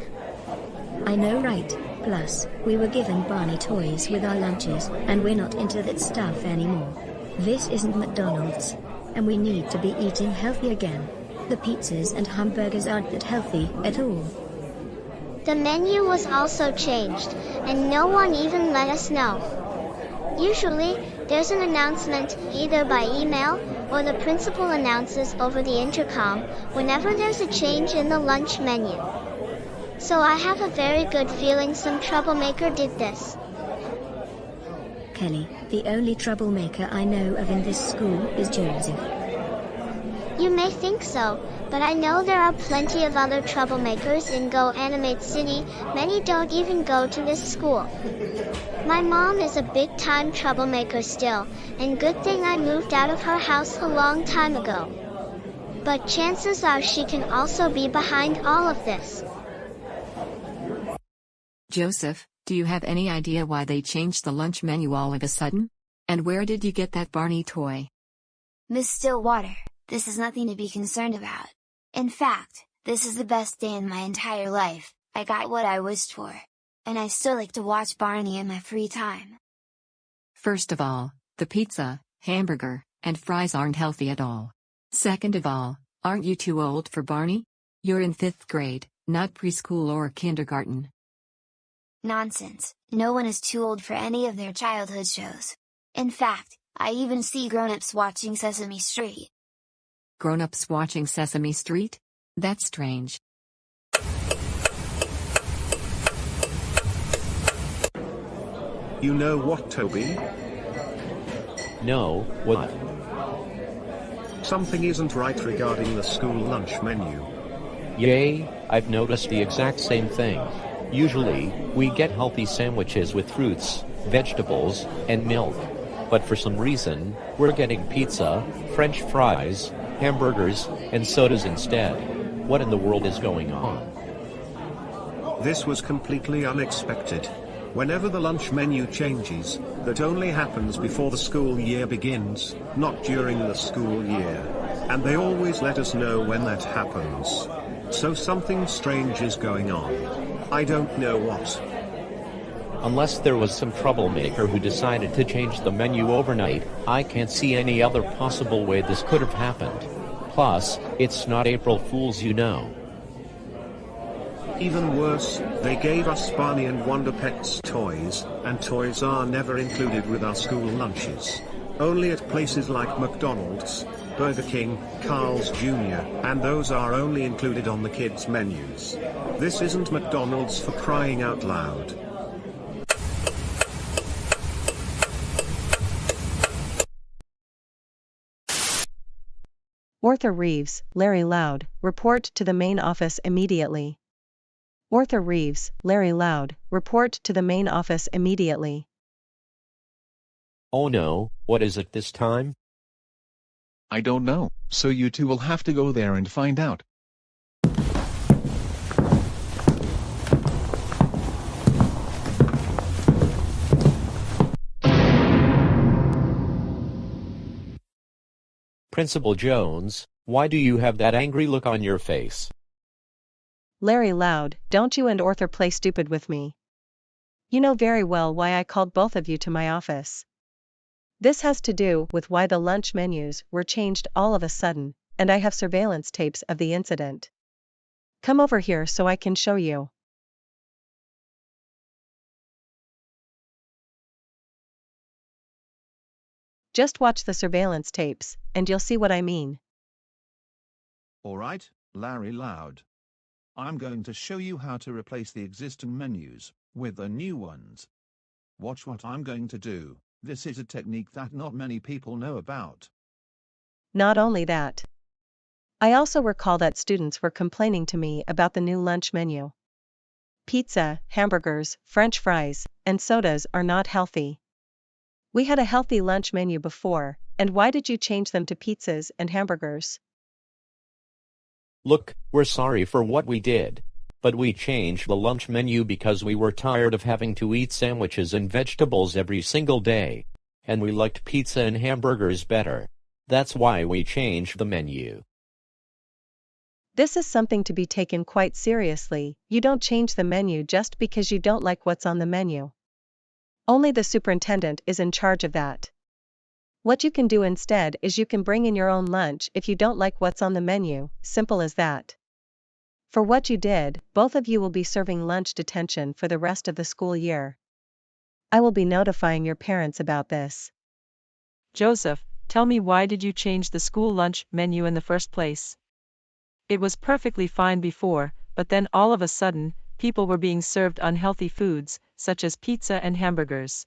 I know, right? Plus, we were given Barney toys with our lunches, and we're not into that stuff anymore. This isn't McDonald's, and we need to be eating healthy again. The pizzas and hamburgers aren't that healthy at all. The menu was also changed, and no one even let us know. Usually, there's an announcement either by email or the principal announces over the intercom whenever there's a change in the lunch menu. So I have a very good feeling some troublemaker did this. Kelly, the only troublemaker I know of in this school is Joseph. You may think so, but I know there are plenty of other troublemakers in GoAnimate City. Many don't even go to this school. My mom is a big-time troublemaker still, and good thing I moved out of her house a long time ago. But chances are she can also be behind all of this. Joseph, do you have any idea why they changed the lunch menu all of a sudden? And where did you get that Barney toy? Miss Stillwater, this is nothing to be concerned about. In fact, this is the best day in my entire life. I got what I wished for. And I still like to watch Barney in my free time. First of all, the pizza, hamburger, and fries aren't healthy at all. Second of all, aren't you too old for Barney? You're in 5th grade, not preschool or kindergarten. Nonsense, no one is too old for any of their childhood shows. In fact, I even see grown-ups watching Sesame Street. Grown-ups watching Sesame Street? That's strange. You know what, Toby? No, what? Something isn't right regarding the school lunch menu. Yay, I've noticed the exact same thing. Usually, we get healthy sandwiches with fruits, vegetables, and milk. but for some reason, we're getting pizza, French fries, hamburgers, and sodas instead. What in the world is going on? This was completely unexpected. Whenever the lunch menu changes, that only happens before the school year begins, not during the school year. And they always let us know when that happens. So something strange is going on. I don't know what. Unless there was some troublemaker who decided to change the menu overnight, I can't see any other possible way this could have happened. Plus, it's not April Fool's, you know. Even worse, they gave us Barney and Wonder Pets toys, and toys are never included with our school lunches. Only at places like McDonald's, Burger King, Carl's Jr., and those are only included on the kids' menus. This isn't McDonald's, for crying out loud. Arthur Reeves, Larry Loud, report to the main office immediately. Arthur Reeves, Larry Loud, report to the main office immediately. Oh no, what is it this time? I don't know, so you two will have to go there and find out. Principal Jones, why do you have that angry look on your face? Larry Loud, don't you and Arthur play stupid with me. You know very well why I called both of you to my office. This has to do with why the lunch menus were changed all of a sudden, and I have surveillance tapes of the incident. Come over here so I can show you. Just watch the surveillance tapes, and you'll see what I mean. Alright, Larry Loud. I'm going to show you how to replace the existing menus with the new ones. Watch what I'm going to do. This is a technique that not many people know about. Not only that. I also recall that students were complaining to me about the new lunch menu. Pizza, hamburgers, French fries, and sodas are not healthy. We had a healthy lunch menu before, and why did you change them to pizzas and hamburgers? Look, we're sorry for what we did. But we changed the lunch menu because we were tired of having to eat sandwiches and vegetables every single day. And we liked pizza and hamburgers better. That's why we changed the menu. This is something to be taken quite seriously. You don't change the menu just because you don't like what's on the menu. Only the superintendent is in charge of that. What you can do instead is you can bring in your own lunch if you don't like what's on the menu, simple as that. For what you did, both of you will be serving lunch detention for the rest of the school year. I will be notifying your parents about this. Joseph, tell me, why did you change the school lunch menu in the first place? It was perfectly fine before, but then all of a sudden, people were being served unhealthy foods, such as pizza and hamburgers.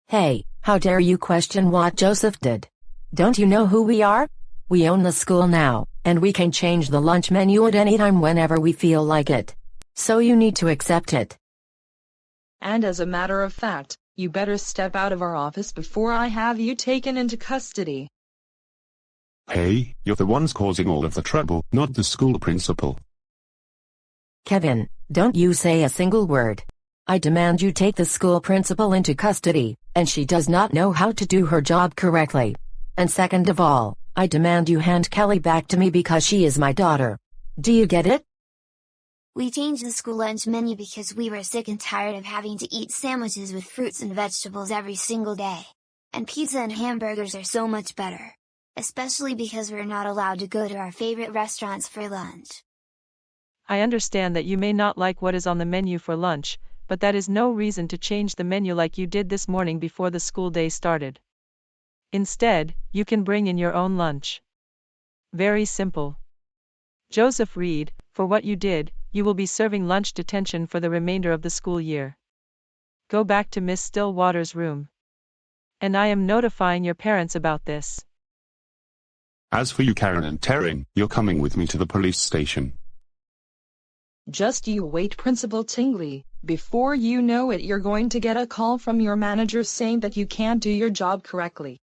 Hey, how dare you question what Joseph did? Don't you know who we are? We own the school now, and we can change the lunch menu at any time whenever we feel like it. So you need to accept it. And as a matter of fact, you better step out of our office before I have you taken into custody. Hey, you're the ones causing all of the trouble, not the school principal. Kevin, don't you say a single word. I demand you take the school principal into custody, and she does not know how to do her job correctly. And second of all, I demand you hand Kelly back to me because she is my daughter. Do you get it? We changed the school lunch menu because we were sick and tired of having to eat sandwiches with fruits and vegetables every single day. And pizza and hamburgers are so much better. Especially because we're not allowed to go to our favorite restaurants for lunch. I understand that you may not like what is on the menu for lunch, but that is no reason to change the menu like you did this morning before the school day started. Instead, you can bring in your own lunch. Very simple. Joseph Reed, for what you did, you will be serving lunch detention for the remainder of the school year. Go back to Miss Stillwater's room. And I am notifying your parents about this. As for you, Karen and Taryn, you're coming with me to the police station. Just you wait, Principal Tingley. Before you know it, you're going to get a call from your manager saying that you can't do your job correctly.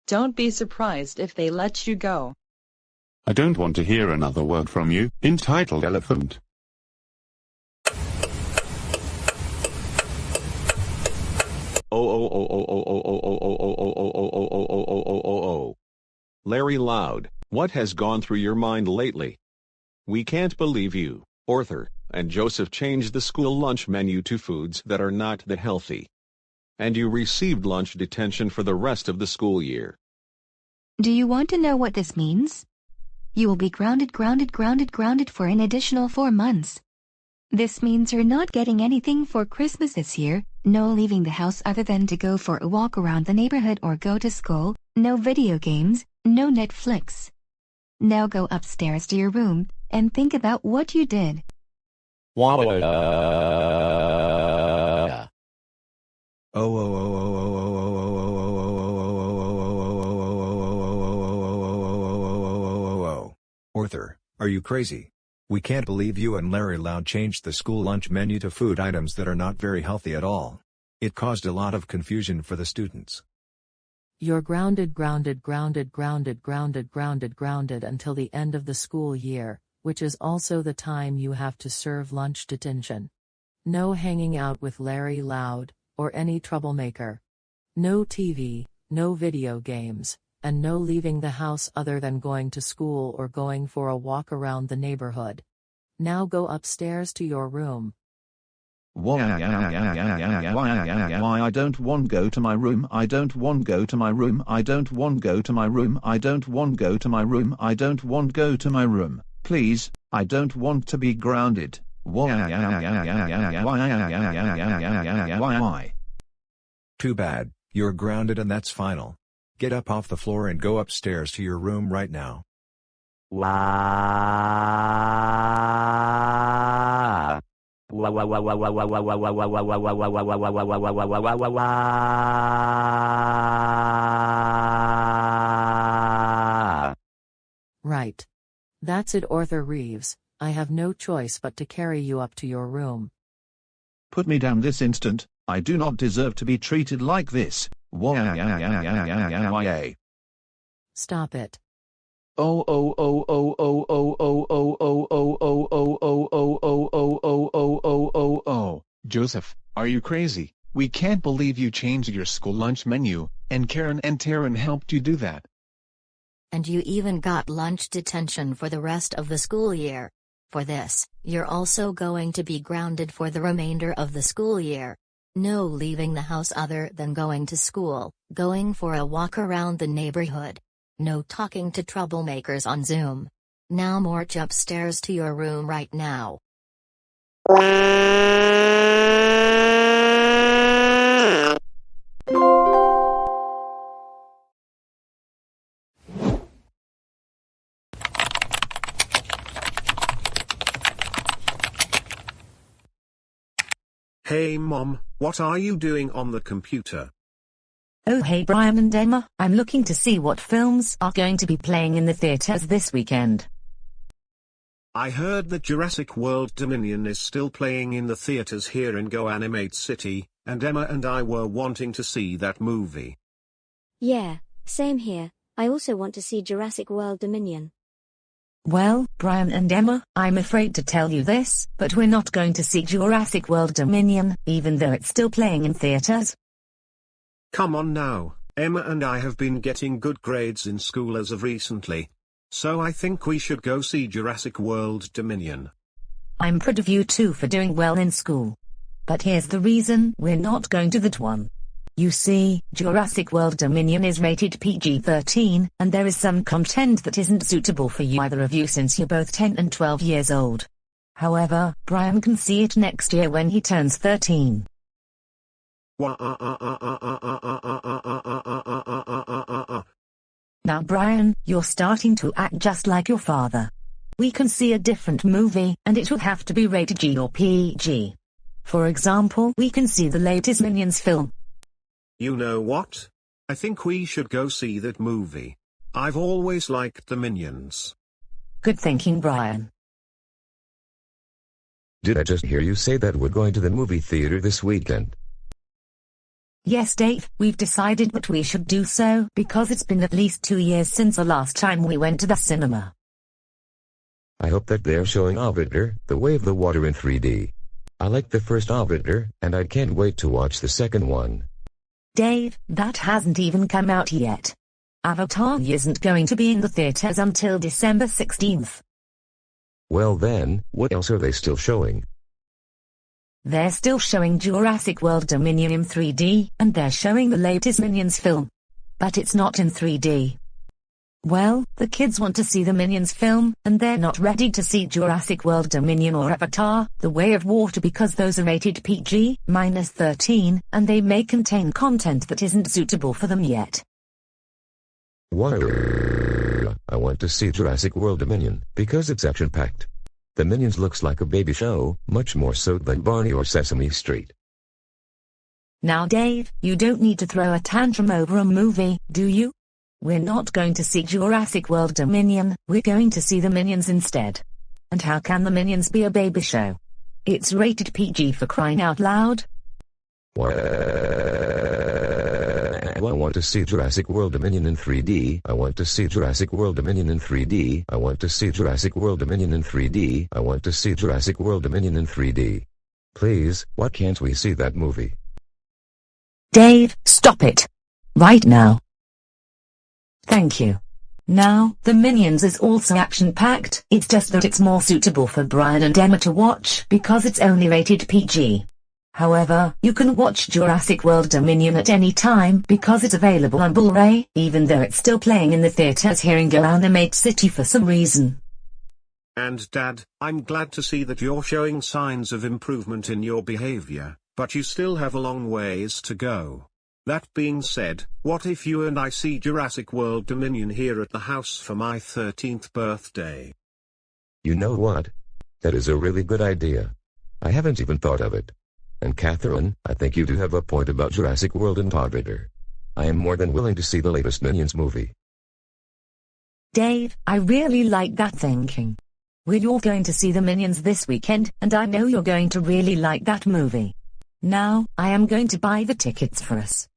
Don't be surprised if they let you go. I don't want to hear another word from you, entitled elephant. Larry Loud, what has gone through your mind lately? We can't believe you, Arthur, and Joseph changed the school lunch menu to foods that are not that healthy. And you received lunch detention for the rest of the school year. Do you want to know what this means? You will be grounded for an additional 4 months. This means you're not getting anything for Christmas this year, no leaving the house other than to go for a walk around the neighborhood or go to school, no video games, no Netflix. Now go upstairs to your room and think about what you did. Arthur, are you crazy? We can't believe you and Larry Loud changed the school lunch menu to food items that are not very healthy at all. It caused a lot of confusion for the students. You're grounded until the end of the school year, which is also the time you have to serve lunch detention. No hanging out with Larry Loud, or any troublemaker. No TV, no video games, and no leaving the house other than going to school or going for a walk around the neighborhood. Now go upstairs to your room. Why I don't want go to my room, I don't want go to my room, I don't want go to my room, I don't want go to my room, I don't want go to my room, please, I don't want to be grounded. Why? Too bad, you're grounded and that's final. Get up off the floor and go upstairs to your room right now. Right. That's it, Arthur Reeves. I have no choice but to carry you up to your room. Put me down this instant. I do not deserve to be treated like this. Stop it. Joseph, are you crazy? We can't believe you changed your school lunch menu, and Karen and Taryn helped you do that. And you even got lunch detention for the rest of the school year. For this, you're also going to be grounded for the remainder of the school year. No leaving the house other than going to school, going for a walk around the neighborhood. No talking to troublemakers on Zoom. Now march upstairs to your room right now. Hey Mom, what are you doing on the computer? Oh hey Brian and Emma, I'm looking to see what films are going to be playing in the theaters this weekend. I heard that Jurassic World Dominion is still playing in the theaters here in GoAnimate City, and Emma and I were wanting to see that movie. Yeah, same here. I also want to see Jurassic World Dominion. Well, Brian and Emma, I'm afraid to tell you this, but we're not going to see Jurassic World Dominion, even though it's still playing in theaters. Come on now, Emma and I have been getting good grades in school as of recently. So I think we should go see Jurassic World Dominion. I'm proud of you two for doing well in school. But here's the reason we're not going to that one. You see, Jurassic World Dominion is rated PG-13, and there is some content that isn't suitable for you either of you since you're both 10 and 12 years old. However, Brian can see it next year when he turns 13. Now Brian, you're starting to act just like your father. We can see a different movie, and it will have to be rated G or PG. For example, we can see the latest Minions film. You know what? I think we should go see that movie. I've always liked the Minions. Good thinking, Brian. Did I just hear you say that we're going to the movie theater this weekend? Yes, Dave, we've decided that we should do so because it's been at least 2 years since the last time we went to the cinema. I hope that they're showing Avatar, The Way of the Water in 3D. I like the first Avatar, and I can't wait to watch the second one. Dave, that hasn't even come out yet. Avatar isn't going to be in the theaters until December 16th. Well then, what else are they still showing? They're still showing Jurassic World Dominion in 3D, and they're showing the latest Minions film. But it's not in 3D. Well, the kids want to see the Minions film, and they're not ready to see Jurassic World Dominion or Avatar, The Way of Water because those are rated PG-13, and they may contain content that isn't suitable for them yet. What? I want to see Jurassic World Dominion, because it's action-packed. The Minions looks like a baby show, much more so than Barney or Sesame Street. Now Dave, you don't need to throw a tantrum over a movie, do you? We're not going to see Jurassic World Dominion, we're going to see the Minions instead. And how can the Minions be a baby show? It's rated PG for crying out loud. I want to see Jurassic World Dominion in 3D. I want to see Jurassic World Dominion in 3D. I want to see Jurassic World Dominion in 3D. I want to see Jurassic World Dominion in 3D. Please, why can't we see that movie? Dave, stop it. Right now. Thank you. Now, the Minions is also action-packed, it's just that it's more suitable for Brian and Emma to watch because it's only rated PG. However, you can watch Jurassic World Dominion at any time because it's available on Blu-ray, even though it's still playing in the theaters here in GoAnimate City for some reason. And Dad, I'm glad to see that you're showing signs of improvement in your behavior, but you still have a long ways to go. That being said, what if you and I see Jurassic World Dominion here at the house for my 13th birthday? You know what? That is a really good idea. I haven't even thought of it. And Catherine, I think you do have a point about Jurassic World and Avatar. I am more than willing to see the latest Minions movie. Dave, I really like that thinking. We're all going to see the Minions this weekend, and I know you're going to really like that movie. Now, I am going to buy the tickets for us.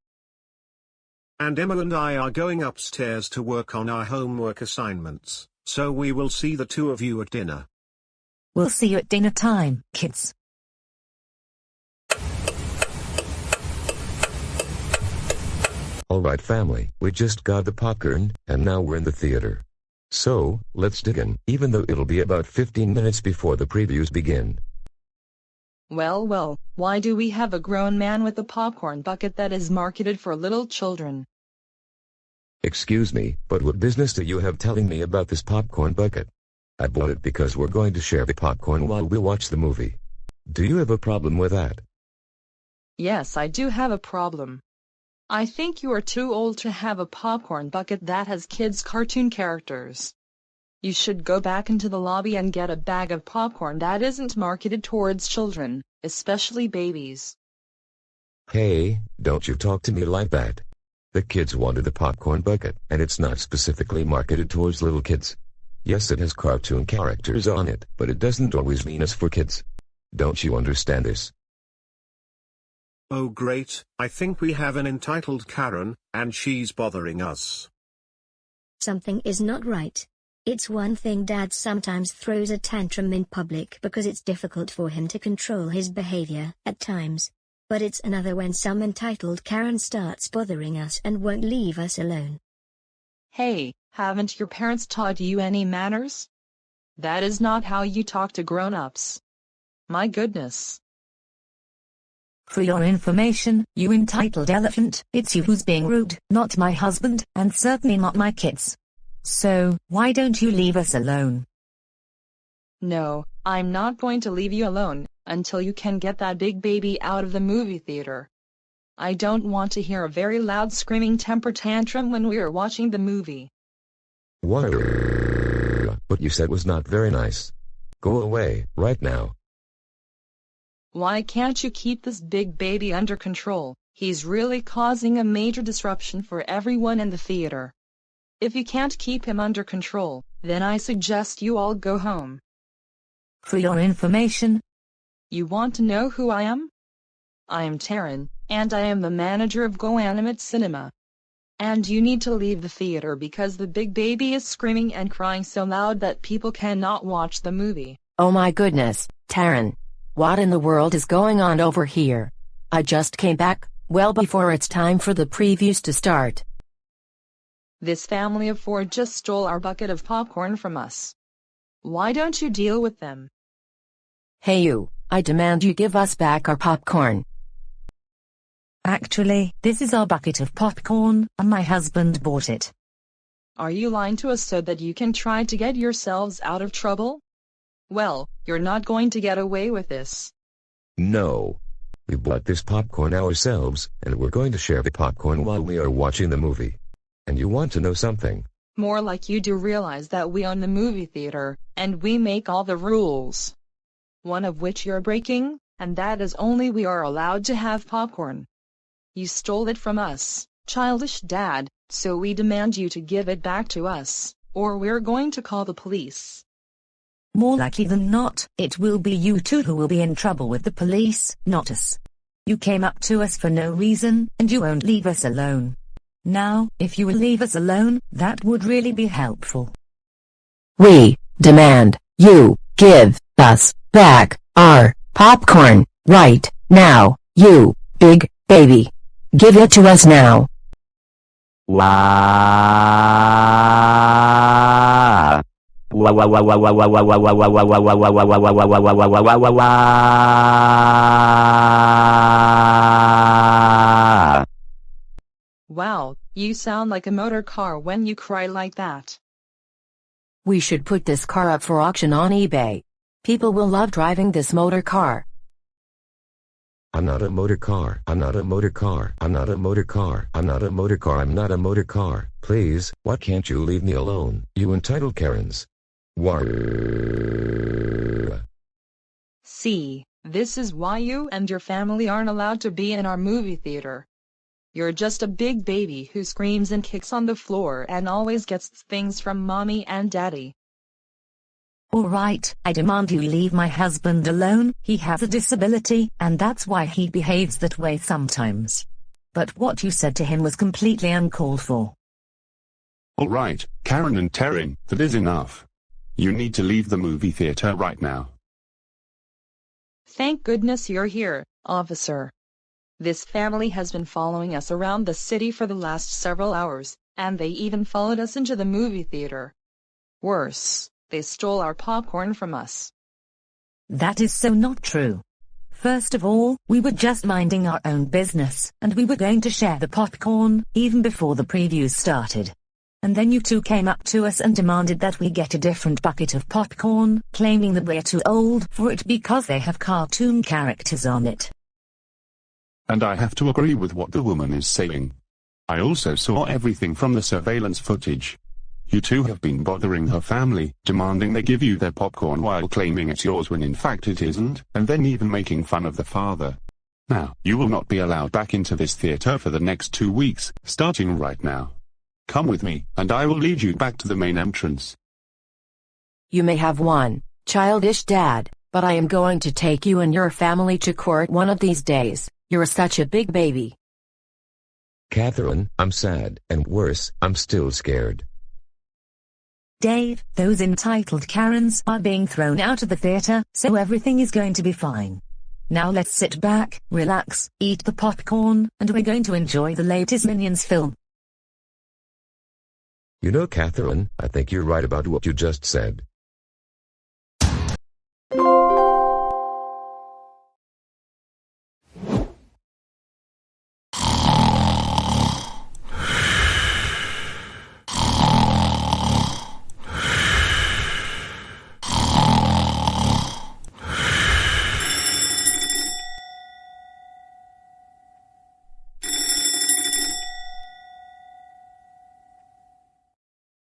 And Emma and I are going upstairs to work on our homework assignments, so we will see the two of you at dinner. We'll see you at dinner time, kids. Alright family, we just got the popcorn, and now we're in the theater. So, let's dig in, even though it'll be about 15 minutes before the previews begin. Well, why do we have a grown man with a popcorn bucket that is marketed for little children? Excuse me, but what business do you have telling me about this popcorn bucket? I bought it because we're going to share the popcorn while we watch the movie. Do you have a problem with that? Yes, I do have a problem. I think you are too old to have a popcorn bucket that has kids' cartoon characters. You should go back into the lobby and get a bag of popcorn that isn't marketed towards children, especially babies. Hey, don't you talk to me like that. The kids wanted the popcorn bucket, and it's not specifically marketed towards little kids. Yes, it has cartoon characters on it, but it doesn't always mean it's for kids. Don't you understand this? Oh great, I think we have an entitled Karen, and she's bothering us. Something is not right. It's one thing Dad sometimes throws a tantrum in public because it's difficult for him to control his behavior at times. But it's another when some entitled Karen starts bothering us and won't leave us alone. Hey, haven't your parents taught you any manners? That is not how you talk to grown-ups. My goodness. For your information, you entitled elephant, it's you who's being rude, not my husband, and certainly not my kids. So, why don't you leave us alone? No, I'm not going to leave you alone until you can get that big baby out of the movie theater. I don't want to hear a very loud screaming temper tantrum when we are watching the movie. What you said was not very nice. Go away, right now. Why can't you keep this big baby under control? He's really causing a major disruption for everyone in the theater. If you can't keep him under control, then I suggest you all go home. For your information, You want to know who I am? I am Taryn, and I am the manager of GoAnimate Cinema. And you need to leave the theater because the big baby is screaming and crying so loud that people cannot watch the movie. Oh my goodness, Taryn. What in the world is going on over here? I just came back, well before it's time for the previews to start. This family of 4 just stole our bucket of popcorn from us. Why don't you deal with them? Hey you, I demand you give us back our popcorn. Actually, this is our bucket of popcorn, and my husband bought it. Are you lying to us so that you can try to get yourselves out of trouble? Well, you're not going to get away with this. No. We bought this popcorn ourselves, and we're going to share the popcorn while we are watching the movie. And you want to know something? More like you do realize that we own the movie theater, and we make all the rules. One of which you're breaking, and that is only we are allowed to have popcorn. You stole it from us, childish dad, so we demand you to give it back to us, or we're going to call the police. More likely than not, it will be you two who will be in trouble with the police, not us. You came up to us for no reason, and you won't leave us alone. Now, if you will leave us alone, that would really be helpful. We demand you give us back our popcorn right now, you big baby. Give it to us now. Wow. Wow, you sound like a motor car when you cry like that. We should put this car up for auction on eBay. People will love driving this motor car. I'm not a motor car. I'm not a motor car. I'm not a motor car. I'm not a motor car. I'm not a motor car. Please, why can't you leave me alone, you entitled Karens? See, this is why you and your family aren't allowed to be in our movie theater. You're just a big baby who screams and kicks on the floor and always gets things from mommy and daddy. Alright, I demand you leave my husband alone. He has a disability, and that's why he behaves that way sometimes. But what you said to him was completely uncalled for. Alright, Karen and Taryn, that is enough. You need to leave the movie theater right now. Thank goodness you're here, officer. This family has been following us around the city for the last several hours, and they even followed us into the movie theater. Worse, they stole our popcorn from us. That is so not true. First of all, we were just minding our own business, and we were going to share the popcorn, even before the previews started. And then you two came up to us and demanded that we get a different bucket of popcorn, claiming that we're too old for it because they have cartoon characters on it. And I have to agree with what the woman is saying. I also saw everything from the surveillance footage. You two have been bothering her family, demanding they give you their popcorn while claiming it's yours when in fact it isn't, and then even making fun of the father. Now, you will not be allowed back into this theater for the next 2 weeks, starting right now. Come with me, and I will lead you back to the main entrance. You may have one, childish dad, but I am going to take you and your family to court one of these days. You're such a big baby. Catherine, I'm sad, and worse, I'm still scared. Dave, those entitled Karens are being thrown out of the theater, so everything is going to be fine. Now let's sit back, relax, eat the popcorn, and we're going to enjoy the latest Minions film. You know, Catherine, I think you're right about what you just said.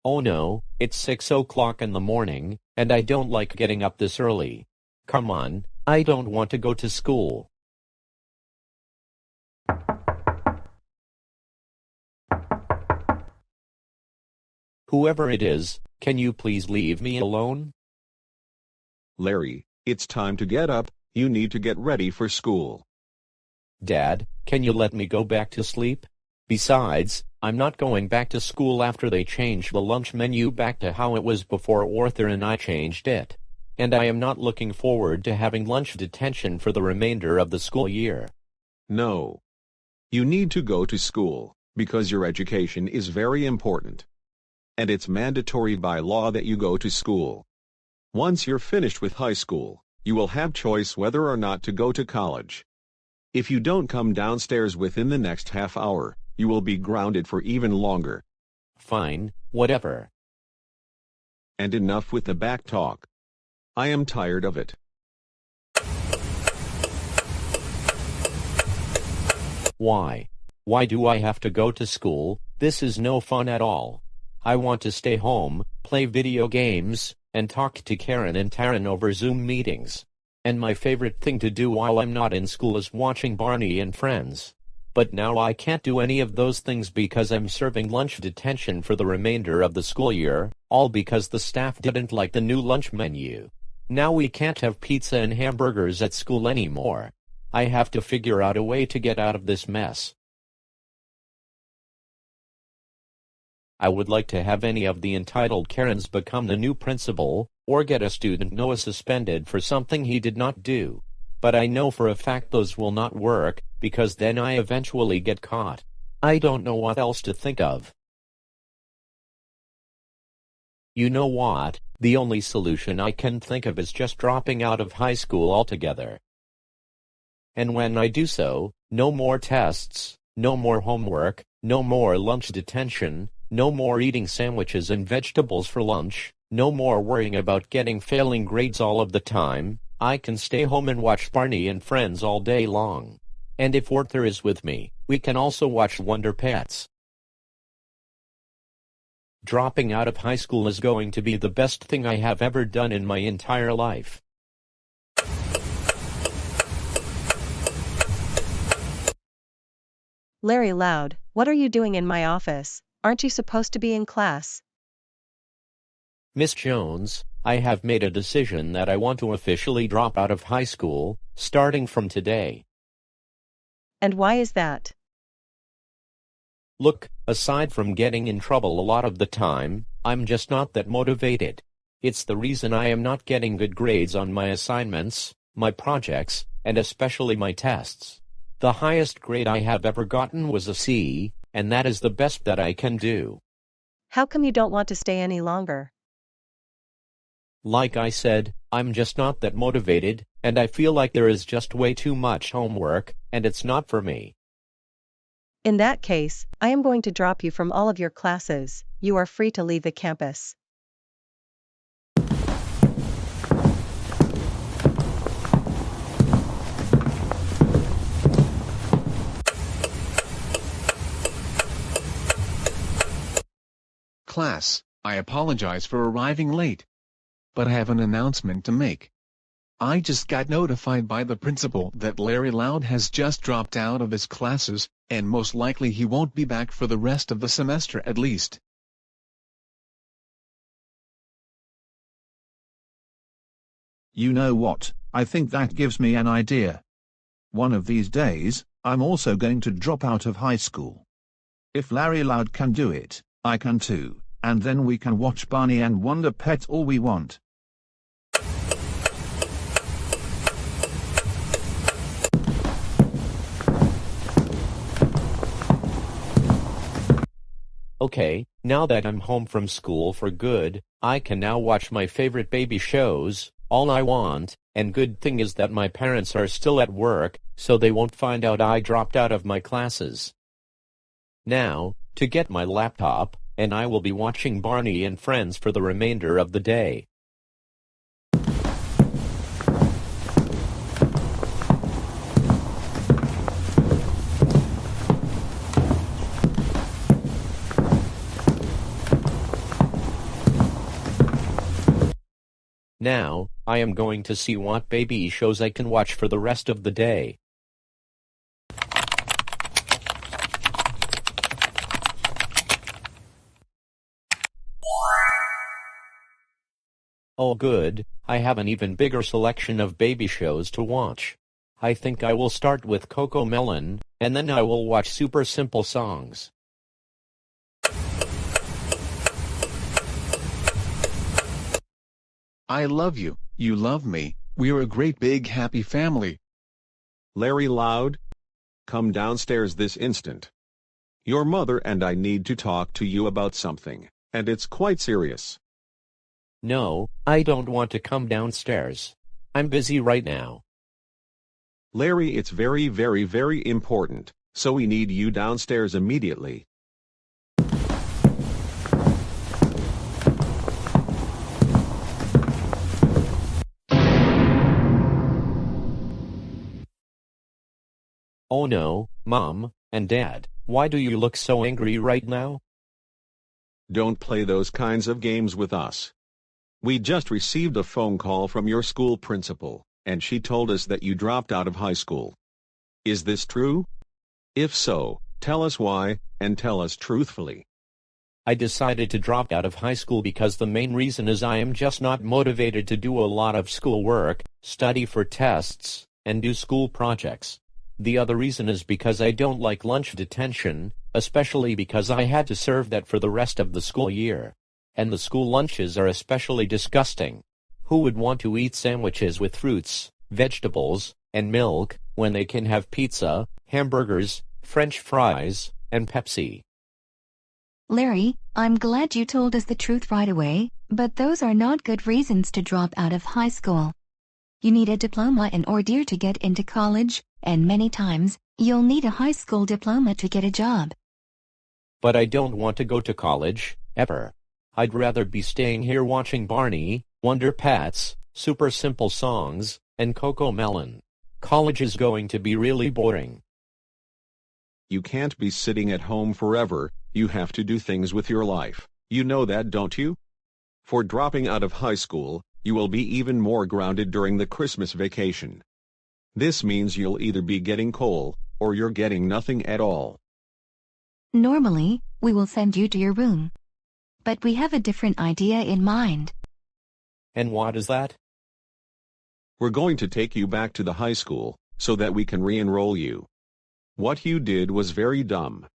Oh no, it's 6 o'clock in the morning, and I don't like getting up this early. Come on, I don't want to go to school. Whoever it is, can you please leave me alone? Larry, it's time to get up. You need to get ready for school. Dad, can you let me go back to sleep? Besides, I'm not going back to school after they change the lunch menu back to how it was before Arthur and I changed it. And I am not looking forward to having lunch detention for the remainder of the school year. No. You need to go to school, because your education is very important. And it's mandatory by law that you go to school. Once you're finished with high school, you will have choice whether or not to go to college. If you don't come downstairs within the next half hour, you will be grounded for even longer. Fine, whatever. And enough with the back talk. I am tired of it. Why? Why do I have to go to school? This is no fun at all. I want to stay home, play video games, and talk to Karen and Taryn over Zoom meetings. And my favorite thing to do while I'm not in school is watching Barney and Friends. But now I can't do any of those things because I'm serving lunch detention for the remainder of the school year, all because the staff didn't like the new lunch menu. Now we can't have pizza and hamburgers at school anymore. I have to figure out a way to get out of this mess. I would like to have any of the entitled Karens become the new principal, or get a student Noah suspended for something he did not do. But I know for a fact those will not work, because then I eventually get caught. I don't know what else to think of. You know what? The only solution I can think of is just dropping out of high school altogether. And when I do so, no more tests, no more homework, no more lunch detention, no more eating sandwiches and vegetables for lunch, no more worrying about getting failing grades all of the time. I can stay home and watch Barney and Friends all day long. And if Arthur is with me, we can also watch Wonder Pets. Dropping out of high school is going to be the best thing I have ever done in my entire life. Larry Loud, what are you doing in my office? Aren't you supposed to be in class? Miss Jones, I have made a decision that I want to officially drop out of high school, starting from today. And why is that? Look, aside from getting in trouble a lot of the time, I'm just not that motivated. It's the reason I am not getting good grades on my assignments, my projects, and especially my tests. The highest grade I have ever gotten was a C, and that is the best that I can do. How come you don't want to stay any longer? Like I said, I'm just not that motivated, and I feel like there is just way too much homework, and it's not for me. In that case, I am going to drop you from all of your classes. You are free to leave the campus. Class, I apologize for arriving late. But I have an announcement to make. I just got notified by the principal that Larry Loud has just dropped out of his classes, and most likely he won't be back for the rest of the semester at least. You know what, I think that gives me an idea. One of these days, I'm also going to drop out of high school. If Larry Loud can do it, I can too, and then we can watch Barney and Wonder Pets all we want. Okay, now that I'm home from school for good, I can now watch my favorite baby shows, all I want, and good thing is that my parents are still at work, so they won't find out I dropped out of my classes. Now, to get my laptop, and I will be watching Barney and Friends for the remainder of the day. Now, I am going to see what baby shows I can watch for the rest of the day. Oh good, I have an even bigger selection of baby shows to watch. I think I will start with Coco Melon, and then I will watch Super Simple Songs. I love you, you love me, we're a great big happy family. Larry Loud? Come downstairs this instant. Your mother and I need to talk to you about something, and it's quite serious. No, I don't want to come downstairs. I'm busy right now. Larry, it's very, very, very important, so we need you downstairs immediately. Oh no, Mom and Dad, why do you look so angry right now? Don't play those kinds of games with us. We just received a phone call from your school principal, and she told us that you dropped out of high school. Is this true? If so, tell us why, and tell us truthfully. I decided to drop out of high school because the main reason is I am just not motivated to do a lot of schoolwork, study for tests, and do school projects. The other reason is because I don't like lunch detention, especially because I had to serve that for the rest of the school year. And the school lunches are especially disgusting. Who would want to eat sandwiches with fruits, vegetables, and milk, when they can have pizza, hamburgers, French fries, and Pepsi? Larry, I'm glad you told us the truth right away, but those are not good reasons to drop out of high school. You need a diploma in order to get into college, and many times, you'll need a high school diploma to get a job. But I don't want to go to college, ever. I'd rather be staying here watching Barney, Wonder Pets, Super Simple Songs, and Coco Melon. College is going to be really boring. You can't be sitting at home forever, you have to do things with your life. You know that, don't you? For dropping out of high school, you will be even more grounded during the Christmas vacation. This means you'll either be getting coal, or you're getting nothing at all. Normally, we will send you to your room. But we have a different idea in mind. And what is that? We're going to take you back to the high school, so that we can re-enroll you. What you did was very dumb.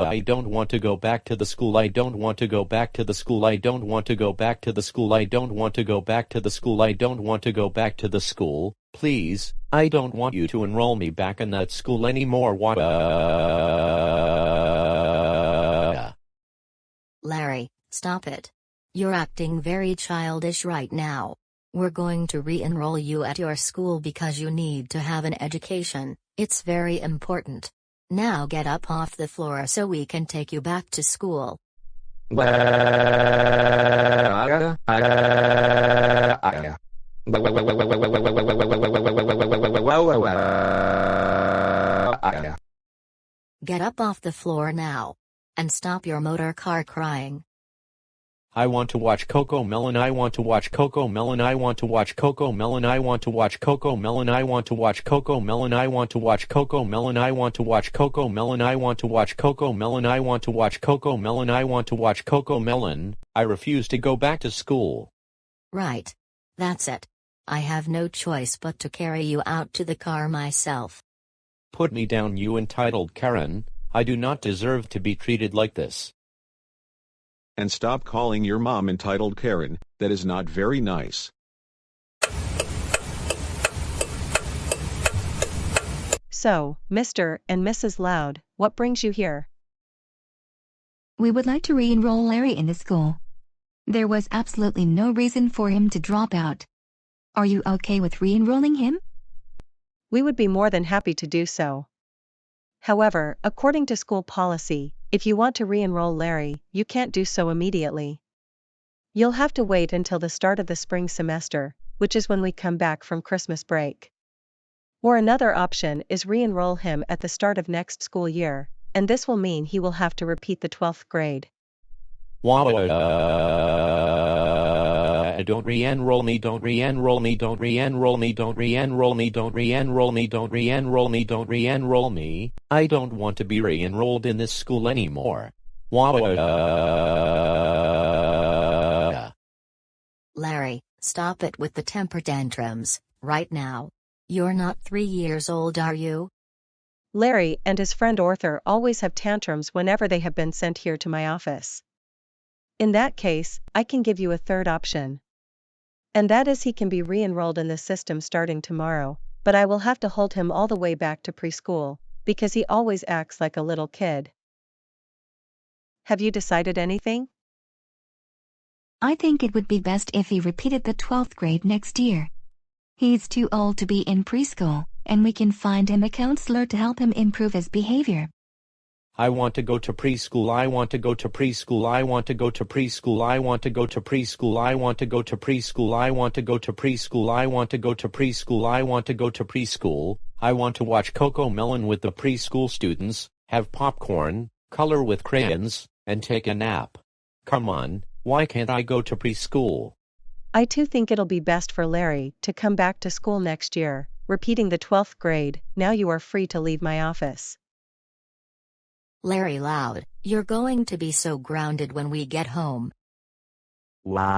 I don't want to go back to the school. I don't want to go back to the school. I don't want to go back to the school. I don't want to go back to the school. I don't want to go back to the school. Please, I don't want you to enroll me back in that school anymore. Larry, stop it. You're acting very childish right now. We're going to re-enroll you at your school because you need to have an education. It's very important. Now get up off the floor so we can take you back to school. Get up off the floor now. And stop your motor car crying. I want to watch Coco Melon. I want to watch Coco Melon. I want to watch Coco Melon. I want to watch Coco Melon. I want to watch Coco Melon. I want to watch Coco Melon. I want to watch Coco Melon. I want to watch Coco Melon. I want to watch Coco Melon. I want to watch Coco Melon. I refuse to go back to school. Right. That's it. I have no choice but to carry you out to the car myself. Put me down, you entitled Karen. I do not deserve to be treated like this. And stop calling your mom entitled Karen, that is not very nice. So, Mr. and Mrs. Loud, what brings you here? We would like to re-enroll Larry in the school. There was absolutely no reason for him to drop out. Are you okay with re-enrolling him? We would be more than happy to do so. However, according to school policy, if you want to re-enroll Larry, you can't do so immediately. You'll have to wait until the start of the spring semester, which is when we come back from Christmas break. Or another option is re-enroll him at the start of next school year, and this will mean he will have to repeat the 12th grade. Don't re-enroll me, don't re-enroll me, don't re-enroll me, don't re-enroll me, don't re-enroll me, don't re-enroll me, don't re-enroll me. I don't want to be re-enrolled in this school anymore. Larry, stop it with the temper tantrums, right now. You're not 3 years old, are you? Larry and his friend Arthur always have tantrums whenever they have been sent here to my office. In that case, I can give you a third option. And that is he can be re-enrolled in the system starting tomorrow, but I will have to hold him all the way back to preschool, because he always acts like a little kid. Have you decided anything? I think it would be best if he repeated the 12th grade next year. He's too old to be in preschool, and we can find him a counselor to help him improve his behavior. I want to go to preschool. I want to go to preschool. I want to go to preschool. I want to go to preschool. I want to go to preschool. I want to go to preschool. I want to go to preschool. I want to go to preschool. I want to watch Coco Melon with the preschool students, have popcorn, color with crayons, and take a nap. Come on, why can't I go to preschool? I too think it'll be best for Larry to come back to school next year, repeating the 12th grade. Now you are free to leave my office. Larry Loud, you're going to be so grounded when we get home. Wow.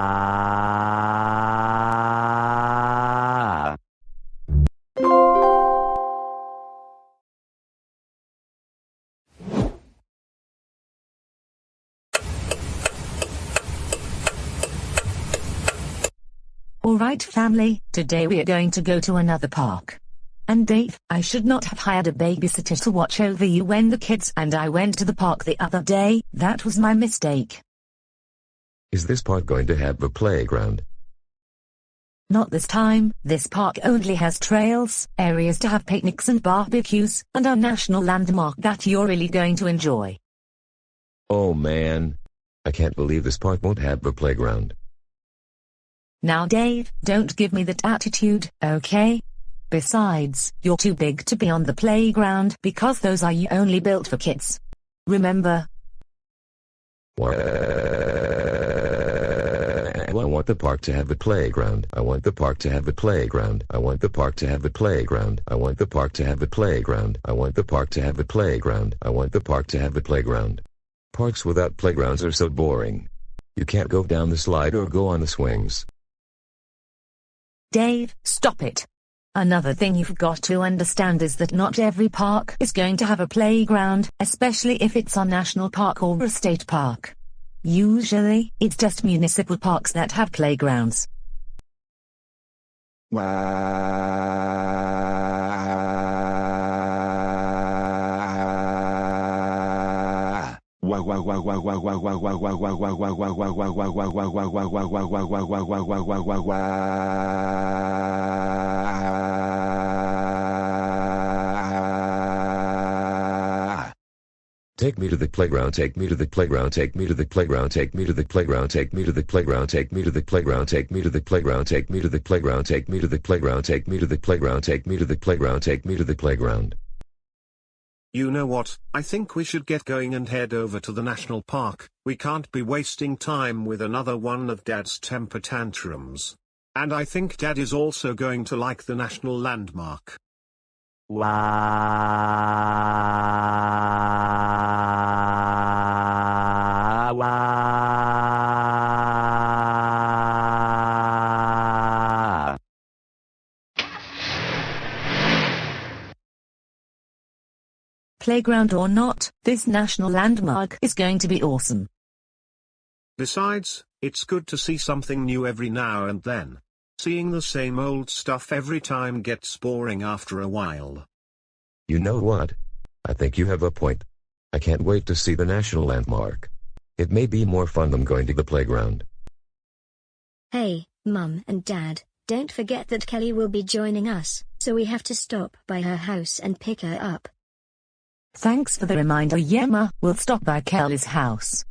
Alright family, today we are going to go to another park. And Dave, I should not have hired a babysitter to watch over you when the kids and I went to the park the other day. That was my mistake. Is this park going to have a playground? Not this time. This park only has trails, areas to have picnics and barbecues, and a national landmark that you're really going to enjoy. Oh man. I can't believe this park won't have a playground. Now Dave, don't give me that attitude, okay? Besides, you're too big to be on the playground because those are only built for kids. Remember? I want the park to have a playground. I want the park to have a playground. I want the park to have a playground. I want the park to have a playground. I want the park to have a playground. I want the park to have a playground. Parks without playgrounds are so boring. You can't go down the slide or go on the swings. Dave, stop it. Another thing you've got to understand is that not every park is going to have a playground, especially if it's a national park or a state park. Usually, it's just municipal parks that have playgrounds. Take me to the playground, take me to the playground, take me to the playground, take me to the playground, take me to the playground, take me to the playground, take me to the playground, take me to the playground, take me to the playground, take me to the playground, take me to the playground, take me to the playground. You know what, I think we should get going and head over to the national park. We can't be wasting time with another one of Dad's temper tantrums. And I think Dad is also going to like the national landmark. Playground or not, this national landmark is going to be awesome. Besides, it's good to see something new every now and then. Seeing the same old stuff every time gets boring after a while. You know what? I think you have a point. I can't wait to see the national landmark. It may be more fun than going to the playground. Hey, Mum and Dad, don't forget that Kelly will be joining us, so we have to stop by her house and pick her up. Thanks for the reminder, Yema. We'll stop by Kelly's house.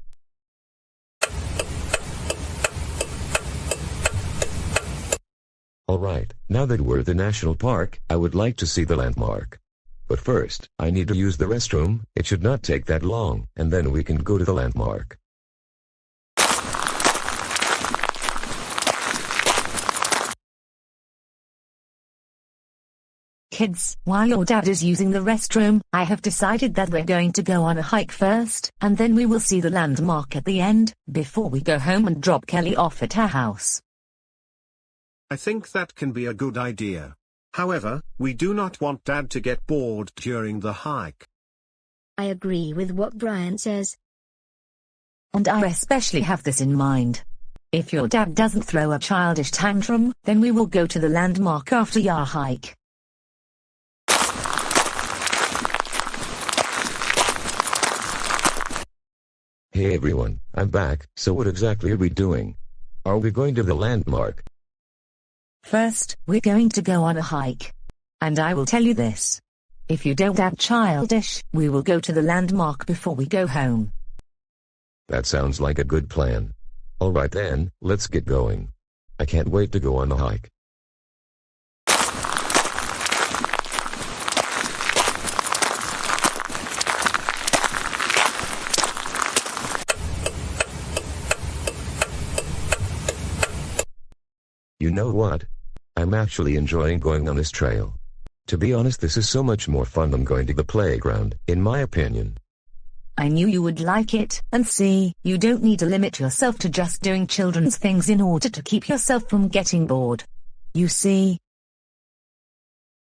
Alright, now that we're at the national park, I would like to see the landmark. But first, I need to use the restroom. It should not take that long, and then we can go to the landmark. kids, while your dad is using the restroom, I have decided that we're going to go on a hike first, and then we will see the landmark at the end, before we go home and drop Kelly off at her house. I think that can be a good idea. However, we do not want Dad to get bored during the hike. I agree with what Brian says. And I especially have this in mind. If your dad doesn't throw a childish tantrum, then we will go to the landmark after your hike. Hey everyone, I'm back, so what exactly are we doing? Are we going to the landmark? First, we're going to go on a hike. And I will tell you this. If you don't act childish, we will go to the landmark before we go home. That sounds like a good plan. Alright then, let's get going. I can't wait to go on the hike. You know what? I'm actually enjoying going on this trail. To be honest, this is so much more fun than going to the playground, in my opinion. I knew you would like it, and see, you don't need to limit yourself to just doing children's things in order to keep yourself from getting bored. You see?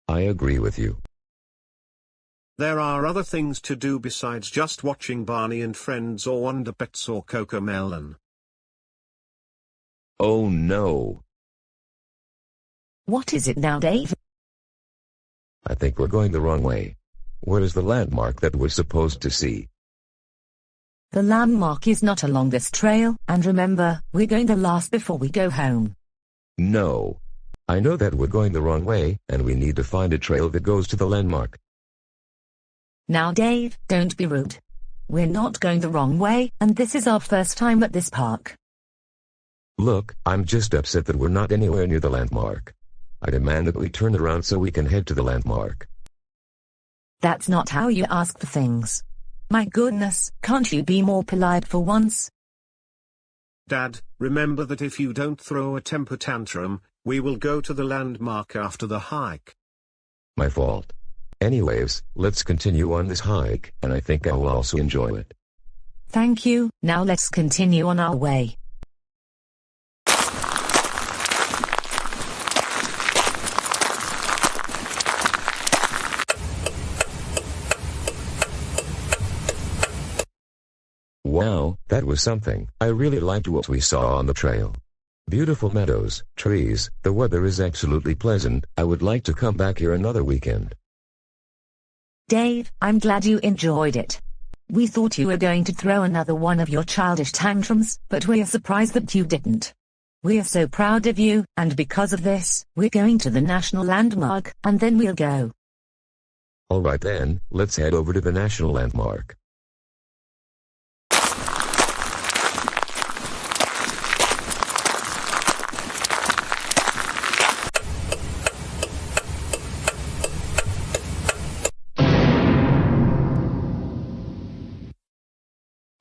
I agree with you. There are other things to do besides just watching Barney and Friends or Wonder Pets or Cocomelon. Oh no. What is it now, Dave? I think we're going the wrong way. What is the landmark that we're supposed to see? The landmark is not along this trail, and remember, we're going the last before we go home. No. I know that we're going the wrong way, and we need to find a trail that goes to the landmark. Now Dave, don't be rude. We're not going the wrong way, and this is our first time at this park. Look, I'm just upset that we're not anywhere near the landmark. I demand that we turn around so we can head to the landmark. That's not how you ask for things. My goodness, can't you be more polite for once? Dad, remember that if you don't throw a temper tantrum, we will go to the landmark after the hike. My fault. Anyways, let's continue on this hike, and I think I will also enjoy it. Thank you, now let's continue on our way. Wow, that was something. I really liked what we saw on the trail. Beautiful meadows, trees, the weather is absolutely pleasant. I would like to come back here another weekend. Dave, I'm glad you enjoyed it. We thought you were going to throw another one of your childish tantrums, but we're surprised that you didn't. We're so proud of you, and because of this, we're going to the national landmark, and then we'll go. Alright then, let's head over to the national landmark.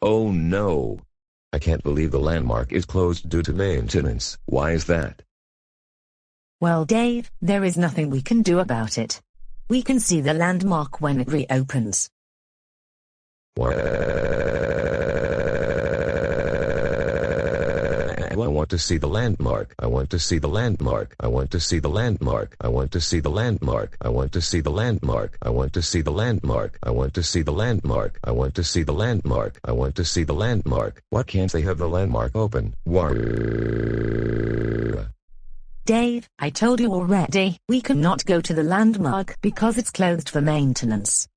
Oh no! I can't believe the landmark is closed due to maintenance. Why is that? Well, Dave, there is nothing we can do about it. We can see the landmark when it reopens. I want to see the landmark. I want to see the landmark. I want to see the landmark. I want to see the landmark. I want to see the landmark. I want to see the landmark. I want to see the landmark. I want to see the landmark. I want to see the landmark. Why can't they have the landmark open? Dave, I told you already, we cannot go to the landmark because it's closed for maintenance.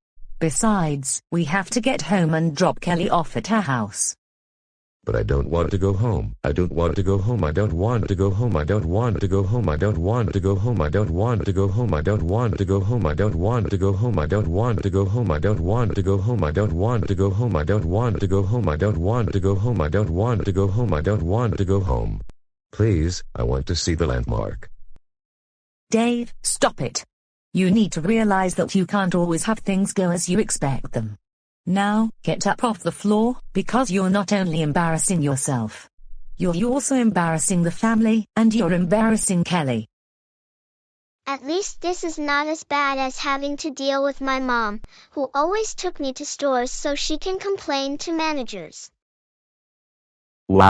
Besides, we have to get home and drop Kelly off at her house. But I don't want to go home. I don't want to go home. I don't want to go home. I don't want to go home. I don't want to go home. I don't want to go home. I don't want to go home. I don't want to go home. I don't want to go home. I don't want to go home. I don't want to go home. I don't want to go home. I don't want to go home. I don't want to go home. I don't want to go home. Please, I want to see the landmark. Dave, stop it. You need to realize that you can't always have things go as you expect them. Now, get up off the floor, because you're not only embarrassing yourself. You're also embarrassing the family, and you're embarrassing Kelly. At least this is not as bad as having to deal with my mom, who always took me to stores so she can complain to managers. Wow.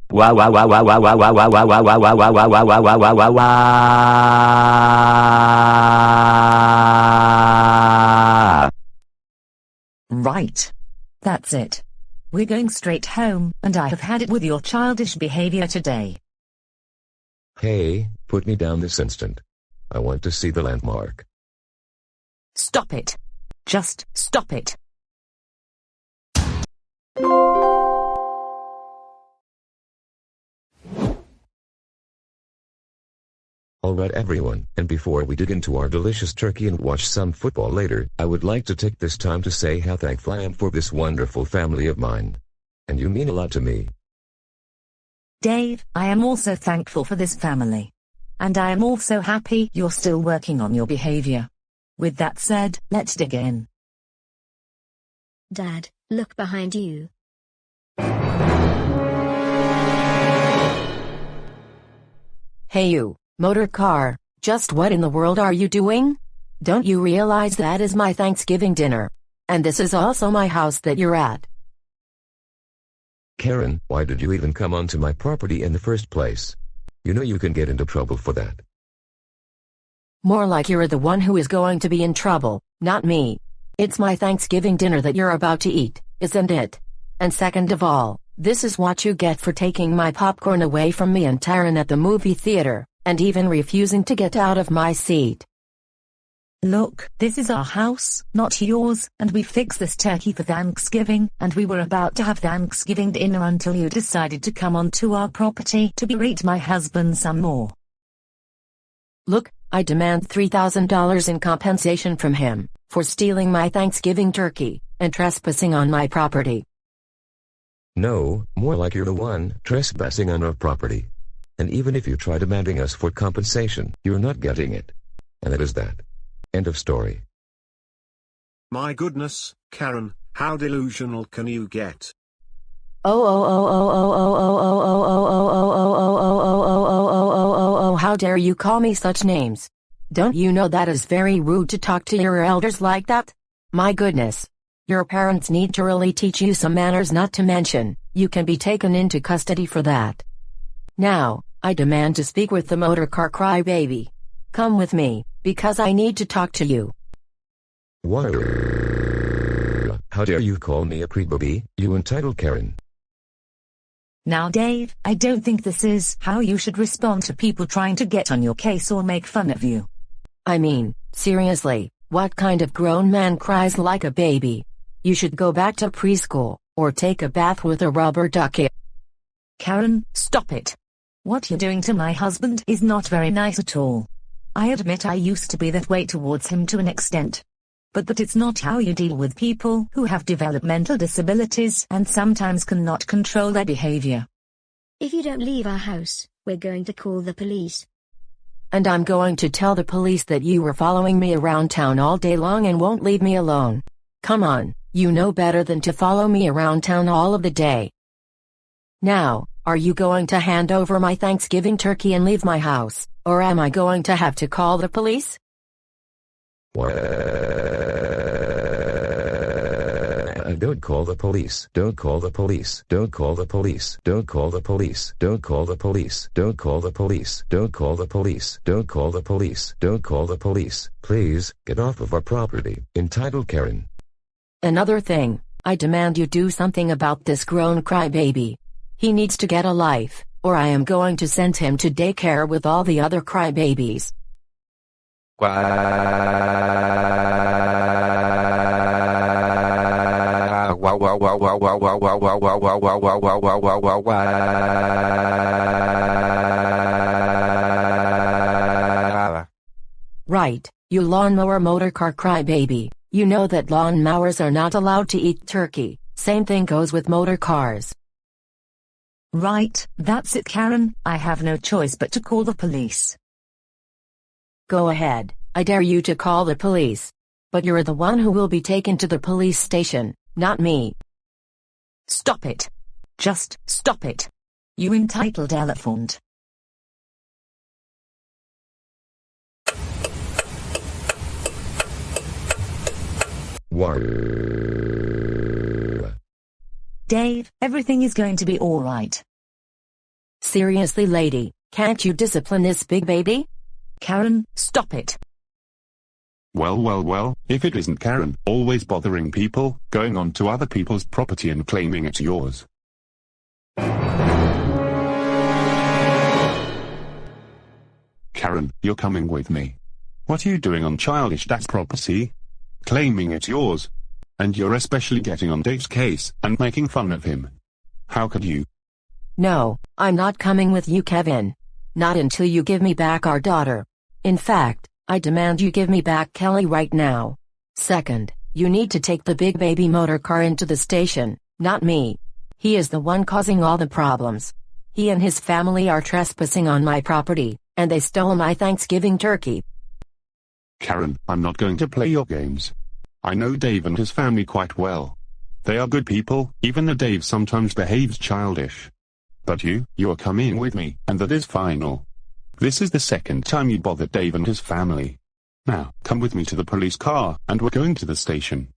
Wow, wow, wow, wow, wow, wow, wow, wow, wow, wow, wow, wow, wow, wow, wow, wow, wow, wow, wow. Right. That's it. We're going straight home, and I have had it with your childish behavior today. Hey, put me down this instant. I want to see the landmark. Stop it. Just stop it. Alright everyone, and before we dig into our delicious turkey and watch some football later, I would like to take this time to say how thankful I am for this wonderful family of mine. And you mean a lot to me. Dave, I am also thankful for this family. And I am also happy you're still working on your behavior. With that said, let's dig in. Dad, look behind you. Hey you, motor car, just what in the world are you doing? Don't you realize that is my Thanksgiving dinner? And this is also my house that you're at. Karen, why did you even come onto my property in the first place? You know you can get into trouble for that. More like you're the one who is going to be in trouble, not me. It's my Thanksgiving dinner that you're about to eat, isn't it? And second of all, this is what you get for taking my popcorn away from me and Taryn at the movie theater, and even refusing to get out of my seat. Look, this is our house, not yours, and we fixed this turkey for Thanksgiving, and we were about to have Thanksgiving dinner until you decided to come onto our property to berate my husband some more. Look, I demand $3,000 in compensation from him, for stealing my Thanksgiving turkey, and trespassing on my property. No, more like you're the one trespassing on our property. And even if you try demanding us for compensation, you're not getting it. And that is that. End of story. My goodness, Karen, how delusional can you get? How dare you call me such names? Don't you know that is very rude to talk to your elders like that? My goodness. Your parents need to really teach you some manners, not to mention, you can be taken into custody for that. Now, I demand to speak with the motorcar crybaby. Come with me, because I need to talk to you. What? How dare you call me a crybaby, you entitled Karen? Now Dave, I don't think this is how you should respond to people trying to get on your case or make fun of you. I mean, seriously, what kind of grown man cries like a baby? You should go back to preschool, or take a bath with a rubber ducky. Karen, stop it. What you're doing to my husband is not very nice at all. I admit I used to be that way towards him to an extent. But that it's not how you deal with people who have developmental disabilities and sometimes cannot control their behavior. If you don't leave our house, we're going to call the police. And I'm going to tell the police that you were following me around town all day long and won't leave me alone. Come on, you know better than to follow me around town all of the day. Now, are you going to hand over my Thanksgiving turkey and leave my house, or am I going to have to call the police? Don't call the police. Don't call the police. Don't call the police. Don't call the police. Don't call the police. Don't call the police. Don't call the police. Don't call the police. Don't call the police. Please, get off of our property. Entitled Karen. Another thing, I demand you do something about this grown crybaby. He needs to get a life, or I am going to send him to daycare with all the other crybabies. Right, you lawnmower motorcar crybaby. You know that lawnmowers are not allowed to eat turkey. Same thing goes with motor cars. Right, that's it, Karen. I have no choice but to call the police. Go ahead, I dare you to call the police. But you're the one who will be taken to the police station, not me. Stop it. Just stop it. You entitled elephant. Dave, everything is going to be alright. Seriously, lady, can't you discipline this big baby? Karen, stop it. Well, if it isn't Karen, always bothering people, going on to other people's property and claiming it's yours. Karen, you're coming with me. What are you doing on childish dad's property? Claiming it's yours. And you're especially getting on Dave's case and making fun of him. How could you? No, I'm not coming with you, Kevin. Not until you give me back our daughter. In fact, I demand you give me back Kelly right now. Second, you need to take the big baby motor car into the station, not me. He is the one causing all the problems. He and his family are trespassing on my property, and they stole my Thanksgiving turkey. Karen, I'm not going to play your games. I know Dave and his family quite well. They are good people, even though Dave sometimes behaves childish. But you are coming with me, and that is final. This is the second time you bothered Dave and his family. Now, come with me to the police car, and we're going to the station.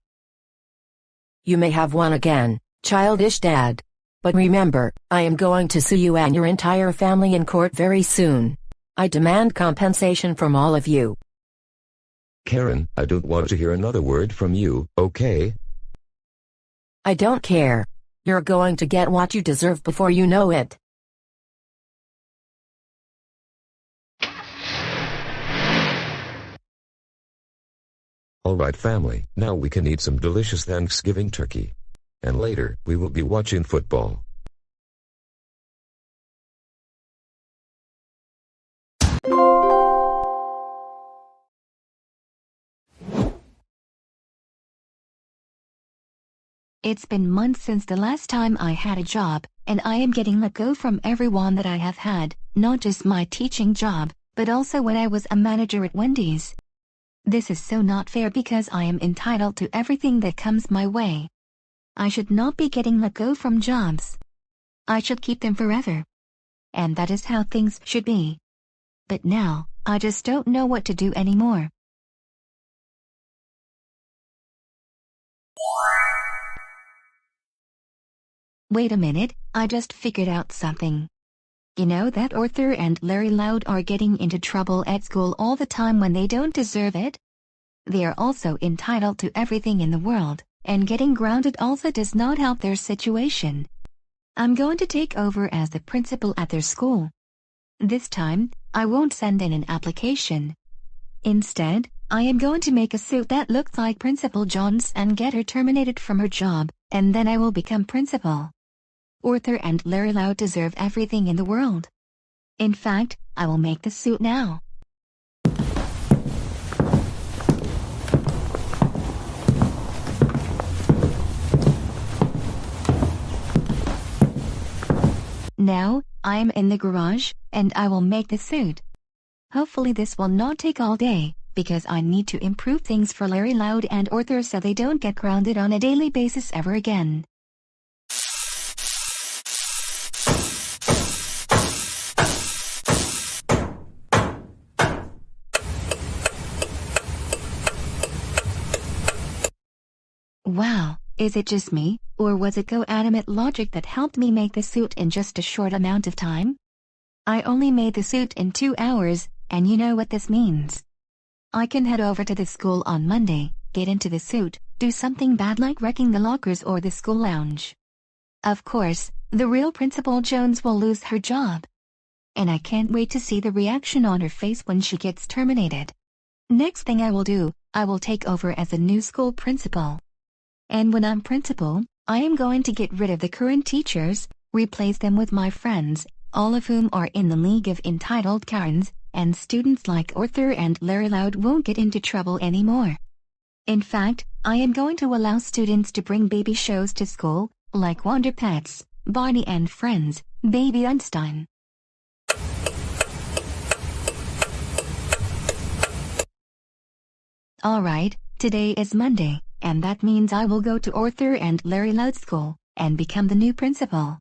You may have one again, childish dad. But remember, I am going to sue you and your entire family in court very soon. I demand compensation from all of you. Karen, I don't want to hear another word from you, okay? I don't care. You're going to get what you deserve before you know it. Alright family, now we can eat some delicious Thanksgiving turkey. And later, we will be watching football. It's been months since the last time I had a job, and I am getting let go from everyone that I have had, not just my teaching job, but also when I was a manager at Wendy's. This is so not fair because I am entitled to everything that comes my way. I should not be getting let go from jobs. I should keep them forever. And that is how things should be. But now, I just don't know what to do anymore. Wait a minute, I just figured out something. You know that Arthur and Larry Loud are getting into trouble at school all the time when they don't deserve it? They are also entitled to everything in the world, and getting grounded also does not help their situation. I'm going to take over as the principal at their school. This time, I won't send in an application. Instead, I am going to make a suit that looks like Principal John's and get her terminated from her job, and then I will become principal. Arthur and Larry Loud deserve everything in the world. In fact, I will make the suit now. Now, I am in the garage, and I will make the suit. Hopefully this will not take all day, because I need to improve things for Larry Loud and Arthur so they don't get grounded on a daily basis ever again. Wow, is it just me, or was it GoAnimate logic that helped me make the suit in just a short amount of time? I only made the suit in 2 hours, and you know what this means. I can head over to the school on Monday, get into the suit, do something bad like wrecking the lockers or the school lounge. Of course, the real Principal Jones will lose her job. And I can't wait to see the reaction on her face when she gets terminated. Next thing I will do, I will take over as a new school principal. And when I'm principal, I am going to get rid of the current teachers, replace them with my friends, all of whom are in the league of entitled Karens, and students like Arthur and Larry Loud won't get into trouble anymore. In fact, I am going to allow students to bring baby shows to school, like Wonder Pets, Barney and Friends, Baby Einstein. Alright, today is Monday, and that means I will go to Arthur and Larry Loud School, and become the new principal.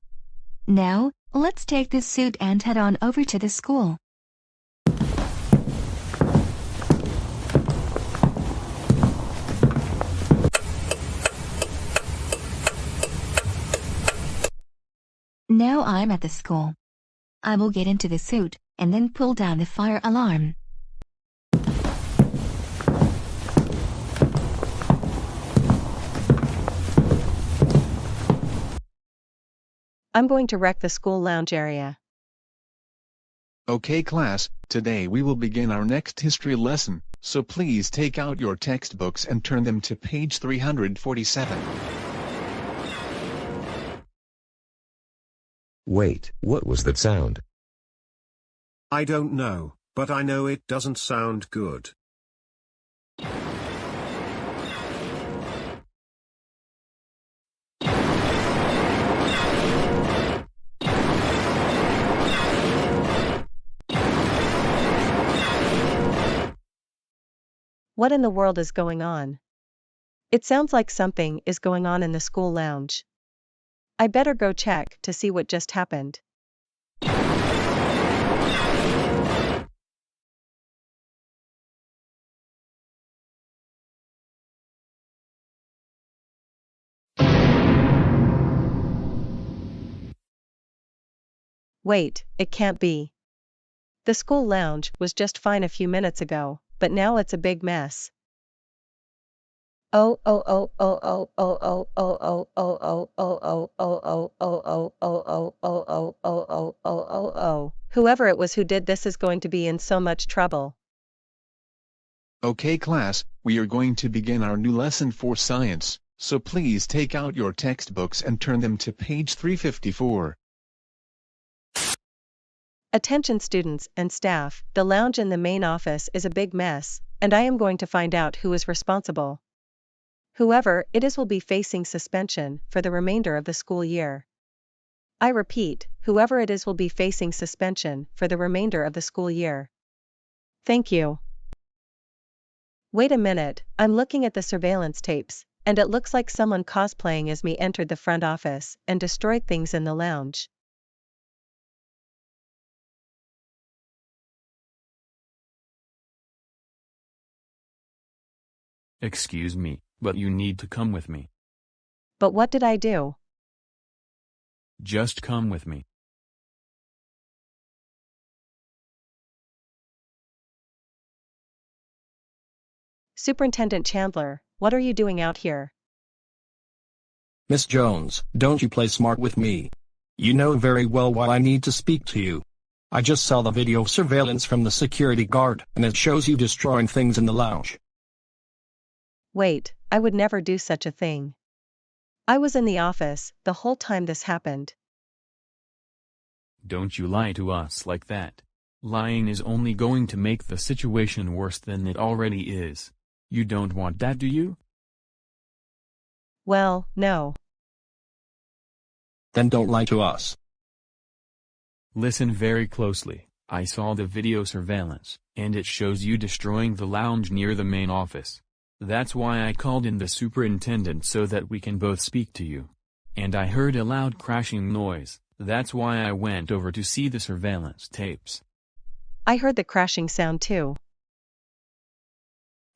Now, Let's take this suit and head on over to the school. Now I'm at the school. I will get into the suit and then pull down the fire alarm. I'm going to wreck the school lounge area. Okay class, today we will begin our next history lesson, so please take out your textbooks and turn them to page 347. Wait, what was that sound? I don't know, but I know it doesn't sound good. What in the world is going on? It sounds like something is going on in the school lounge. I better go check to see what just happened. Wait, it can't be. The school lounge was just fine a few minutes ago, but now it's a big mess. Whoever it was who did this is going to be in so much trouble. Okay class, we are going to begin our new lesson for science, so please take out your textbooks and turn them to page 354. Attention students and staff, the lounge in the main office is a big mess, and I am going to find out who is responsible. Whoever it is will be facing suspension for the remainder of the school year. I repeat, whoever it is will be facing suspension for the remainder of the school year. Thank you. Wait a minute, I'm looking at the surveillance tapes, and it looks like someone cosplaying as me entered the front office and destroyed things in the lounge. Excuse me, but you need to come with me. But what did I do? Just come with me. Superintendent Chandler, what are you doing out here? Miss Jones, don't you play smart with me. You know very well why I need to speak to you. I just saw the video surveillance from the security guard, and it shows you destroying things in the lounge. Wait, I would never do such a thing. I was in the office the whole time this happened. Don't you lie to us like that. Lying is only going to make the situation worse than it already is. You don't want that, do you? Well, no. Then don't lie to us. Listen very closely. I saw the video surveillance, and it shows you destroying the lounge near the main office. That's why I called in the superintendent so that we can both speak to you. And I heard a loud crashing noise, that's why I went over to see the surveillance tapes. I heard the crashing sound too.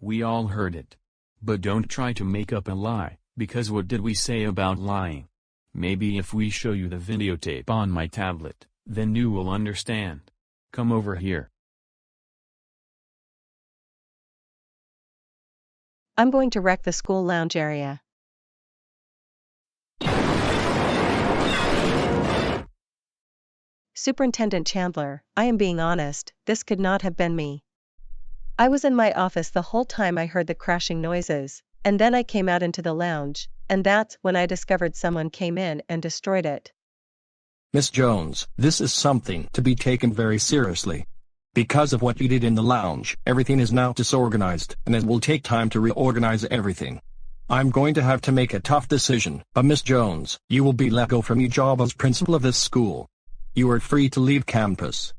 We all heard it. But don't try to make up a lie, because what did we say about lying? Maybe if we show you the videotape on my tablet, then you will understand. Come over here. I'm going to wreck the school lounge area. Superintendent Chandler, I am being honest, this could not have been me. I was in my office the whole time I heard the crashing noises, and then I came out into the lounge, and that's when I discovered someone came in and destroyed it. Miss Jones, this is something to be taken very seriously. Because of what you did in the lounge, everything is now disorganized, and it will take time to reorganize everything. I'm going to have to make a tough decision, but Miss Jones, you will be let go from your job as principal of this school. You are free to leave campus.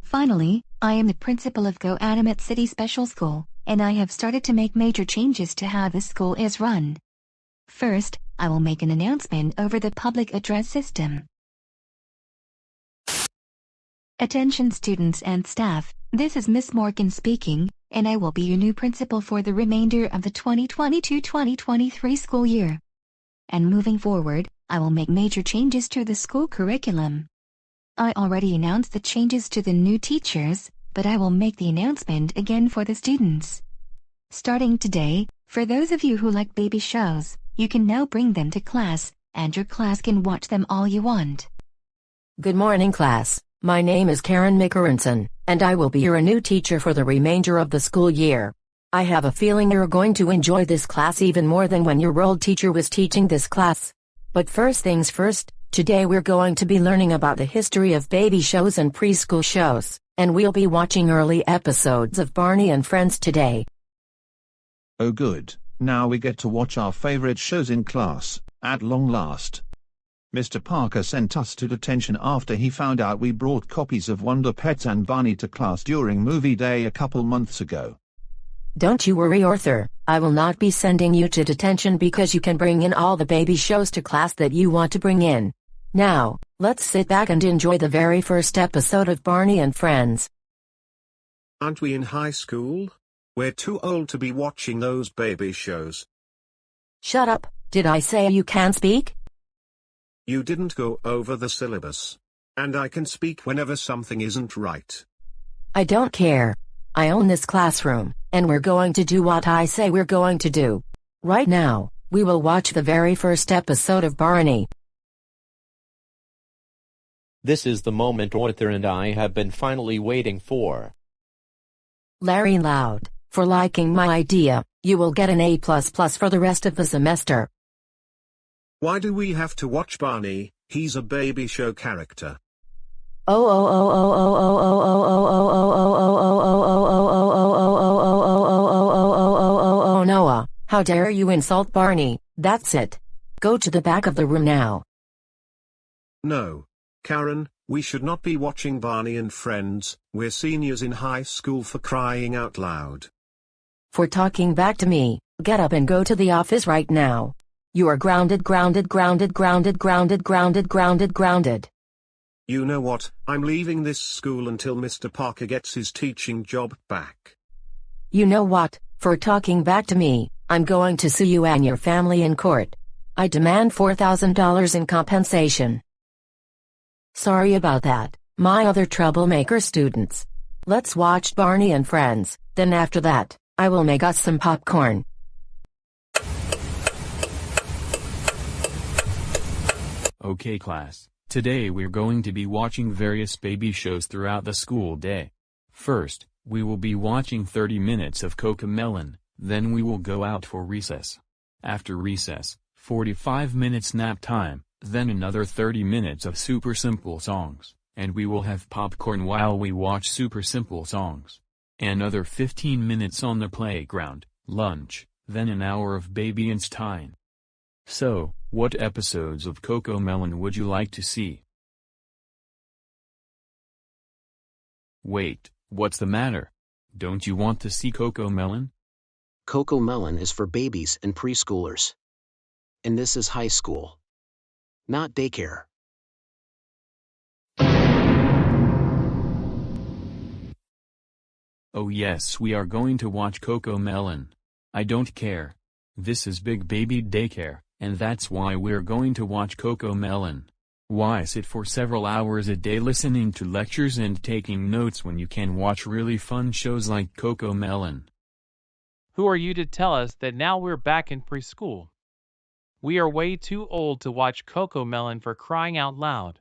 Finally, I am the principal of GoAnimate City Special School, and I have started to make major changes to how the school is run. First, I will make an announcement over the public address system. Attention students and staff, this is Miss Morgan speaking, and I will be your new principal for the remainder of the 2022-2023 school year. And moving forward, I will make major changes to the school curriculum. I already announced the changes to the new teachers, but I will make the announcement again for the students. Starting today, for those of you who like baby shows, you can now bring them to class, and your class can watch them all you want. Good morning, class. My name is Karen Mikarinson, and I will be your new teacher for the remainder of the school year. I have a feeling you're going to enjoy this class even more than when your old teacher was teaching this class. But first things first, today we're going to be learning about the history of baby shows and preschool shows, and we'll be watching early episodes of Barney and Friends today. Oh good, now we get to watch our favorite shows in class, at long last. Mr. Parker sent us to detention after he found out we brought copies of Wonder Pets and Barney to class during movie day a couple months ago. Don't you worry, Arthur. I will not be sending you to detention because you can bring in all the baby shows to class that you want to bring in. Now, let's sit back and enjoy the very first episode of Barney and Friends. Aren't we in high school? We're too old to be watching those baby shows. Shut up, did I say you can't speak? You didn't go over the syllabus. And I can speak whenever something isn't right. I don't care. I own this classroom, and we're going to do what I say we're going to do. Right now, we will watch the very first episode of Barney. This is the moment Arthur and I have been finally waiting for. Larry Loud, for liking my idea, you will get an A++ for the rest of the semester. Why do we have to watch Barney? He's a baby show character. Noah, how dare you insult Barney? That's it. Go to the back of the room now. No, Karen, we should not be watching Barney and Friends. We're seniors in high school, for crying out loud. For talking back to me, get up and go to the office right now. You are grounded. You know what? I'm leaving this school until Mr. Parker gets his teaching job back. You know what? For talking back to me, I'm going to sue you and your family in court. I demand $4,000 in compensation. Sorry about that, my other troublemaker students. Let's watch Barney and Friends, then after that, I will make us some popcorn. Okay class, today we're going to be watching various baby shows throughout the school day. First, we will be watching 30 minutes of CoComelon, then we will go out for recess. After recess, 45 minutes nap time, then another 30 minutes of super simple songs, and we will have popcorn while we watch super simple songs. Another 15 minutes on the playground, lunch, then an hour of baby time. So, what episodes of CoComelon would you like to see? Wait, what's the matter? Don't you want to see CoComelon? CoComelon is for babies and preschoolers. And this is high school. Not daycare. Oh yes, we are going to watch CoComelon. I don't care. This is Big Baby Daycare, and that's why we're going to watch CoComelon. Why sit for several hours a day listening to lectures and taking notes when you can watch really fun shows like CoComelon? Who are you to tell us that now we're back in preschool? We are way too old to watch CoComelon, for crying out loud,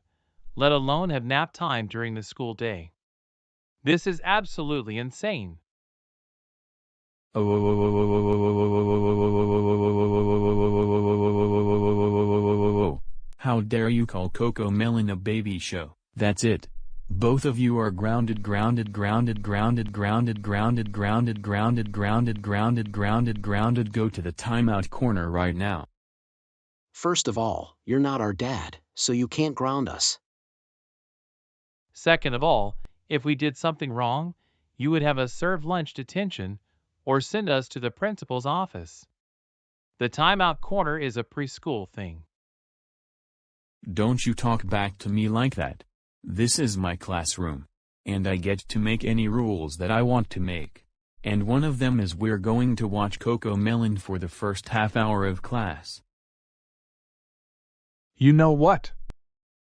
let alone have nap time during the school day. This is absolutely insane. How dare you call CoComelon a baby show? That's it. Both of you are grounded. Go to the timeout corner right now. First of all, you're not our dad, so you can't ground us. Second of all, If we did something wrong, you would have us serve lunch detention or send us to the principal's office. The timeout corner is a preschool thing. Don't you talk back to me like that. This is my classroom, and I get to make any rules that I want to make. And one of them is we're going to watch CoComelon for the first half hour of class. You know what?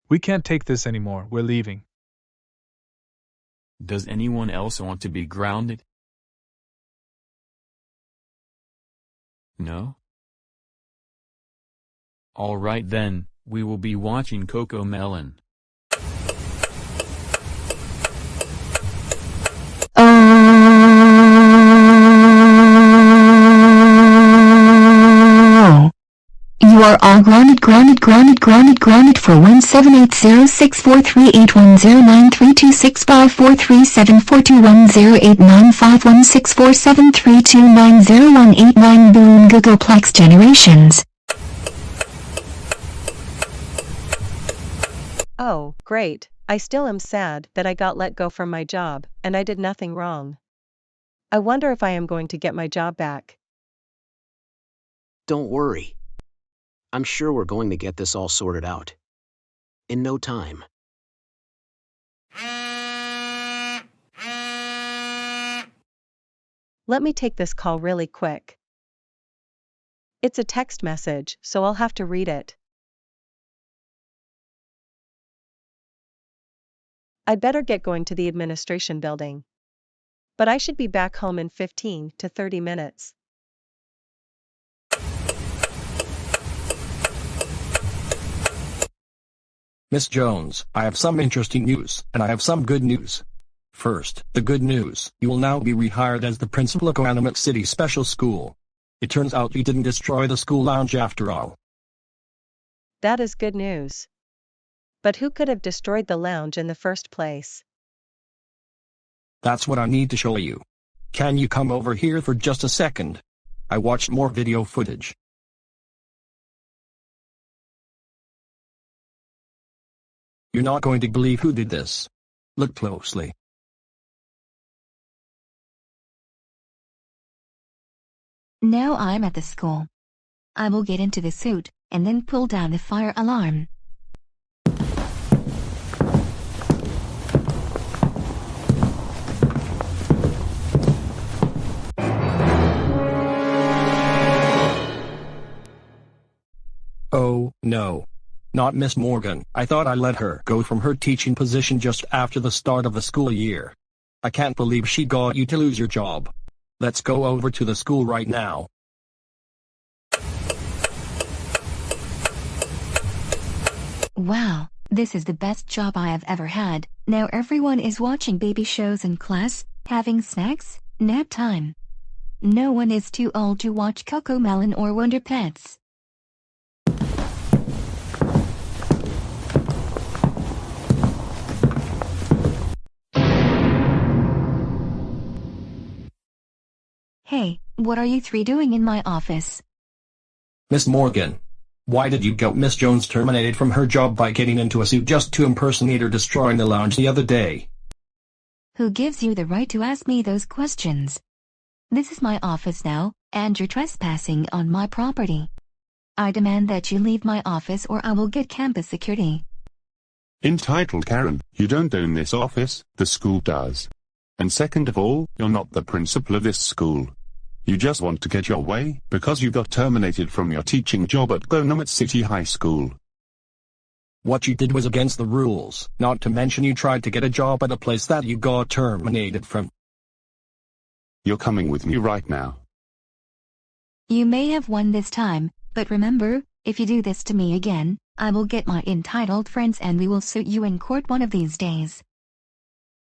We can't take this anymore, we're leaving. Does anyone else want to be grounded? No? All right then, we will be watching CoComelon. You are all grounded for 1780643810932654374210895164732901891 Boom Googleplex Generations. Oh, great. I still am sad that I got let go from my job, and I did nothing wrong. I wonder if I am going to get my job back. Don't worry. I'm sure we're going to get this all sorted out. In no time. Let me take this call really quick. It's a text message, so I'll have to read it. I'd better get going to the administration building. But I should be back home in 15 to 30 minutes. Miss Jones, I have some interesting news, and I have some good news. First, the good news, you will now be rehired as the principal of Goanimate City Special School. It turns out you didn't destroy the school lounge after all. That is good news. But who could have destroyed the lounge in the first place? That's what I need to show you. Can you come over here for just a second? I watched more video footage. You're not going to believe who did this. Look closely. Now I'm at the school. I will get into the suit, and then pull down the fire alarm. Oh, no. Not Miss Morgan. I thought I let her go from her teaching position just after the start of the school year. I can't believe she got you to lose your job. Let's go over to the school right now. Wow, this is the best job I have ever had. Now everyone is watching baby shows in class, having snacks, nap time. No one is too old to watch CoComelon or Wonder Pets. Hey, what are you three doing in my office? Miss Morgan. Why did you get Miss Jones terminated from her job by getting into a suit just to impersonate her destroying the lounge the other day? Who gives you the right to ask me those questions? This is my office now, and you're trespassing on my property. I demand that you leave my office or I will get campus security. Entitled Karen, you don't own this office, the school does. And second of all, you're not the principal of this school. You just want to get your way, because you got terminated from your teaching job at Goanimate City High School. What you did was against the rules, not to mention you tried to get a job at a place that you got terminated from. You're coming with me right now. You may have won this time, but remember, if you do this to me again, I will get my entitled friends and we will sue you in court one of these days.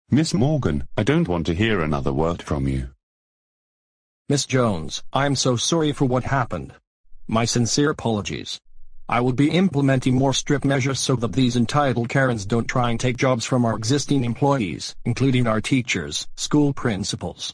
Miss Morgan, I don't want to hear another word from you. Miss Jones, I'm so sorry for what happened. My sincere apologies. I will be implementing more strict measures so that these entitled Karens don't try and take jobs from our existing employees, including our teachers, school principals,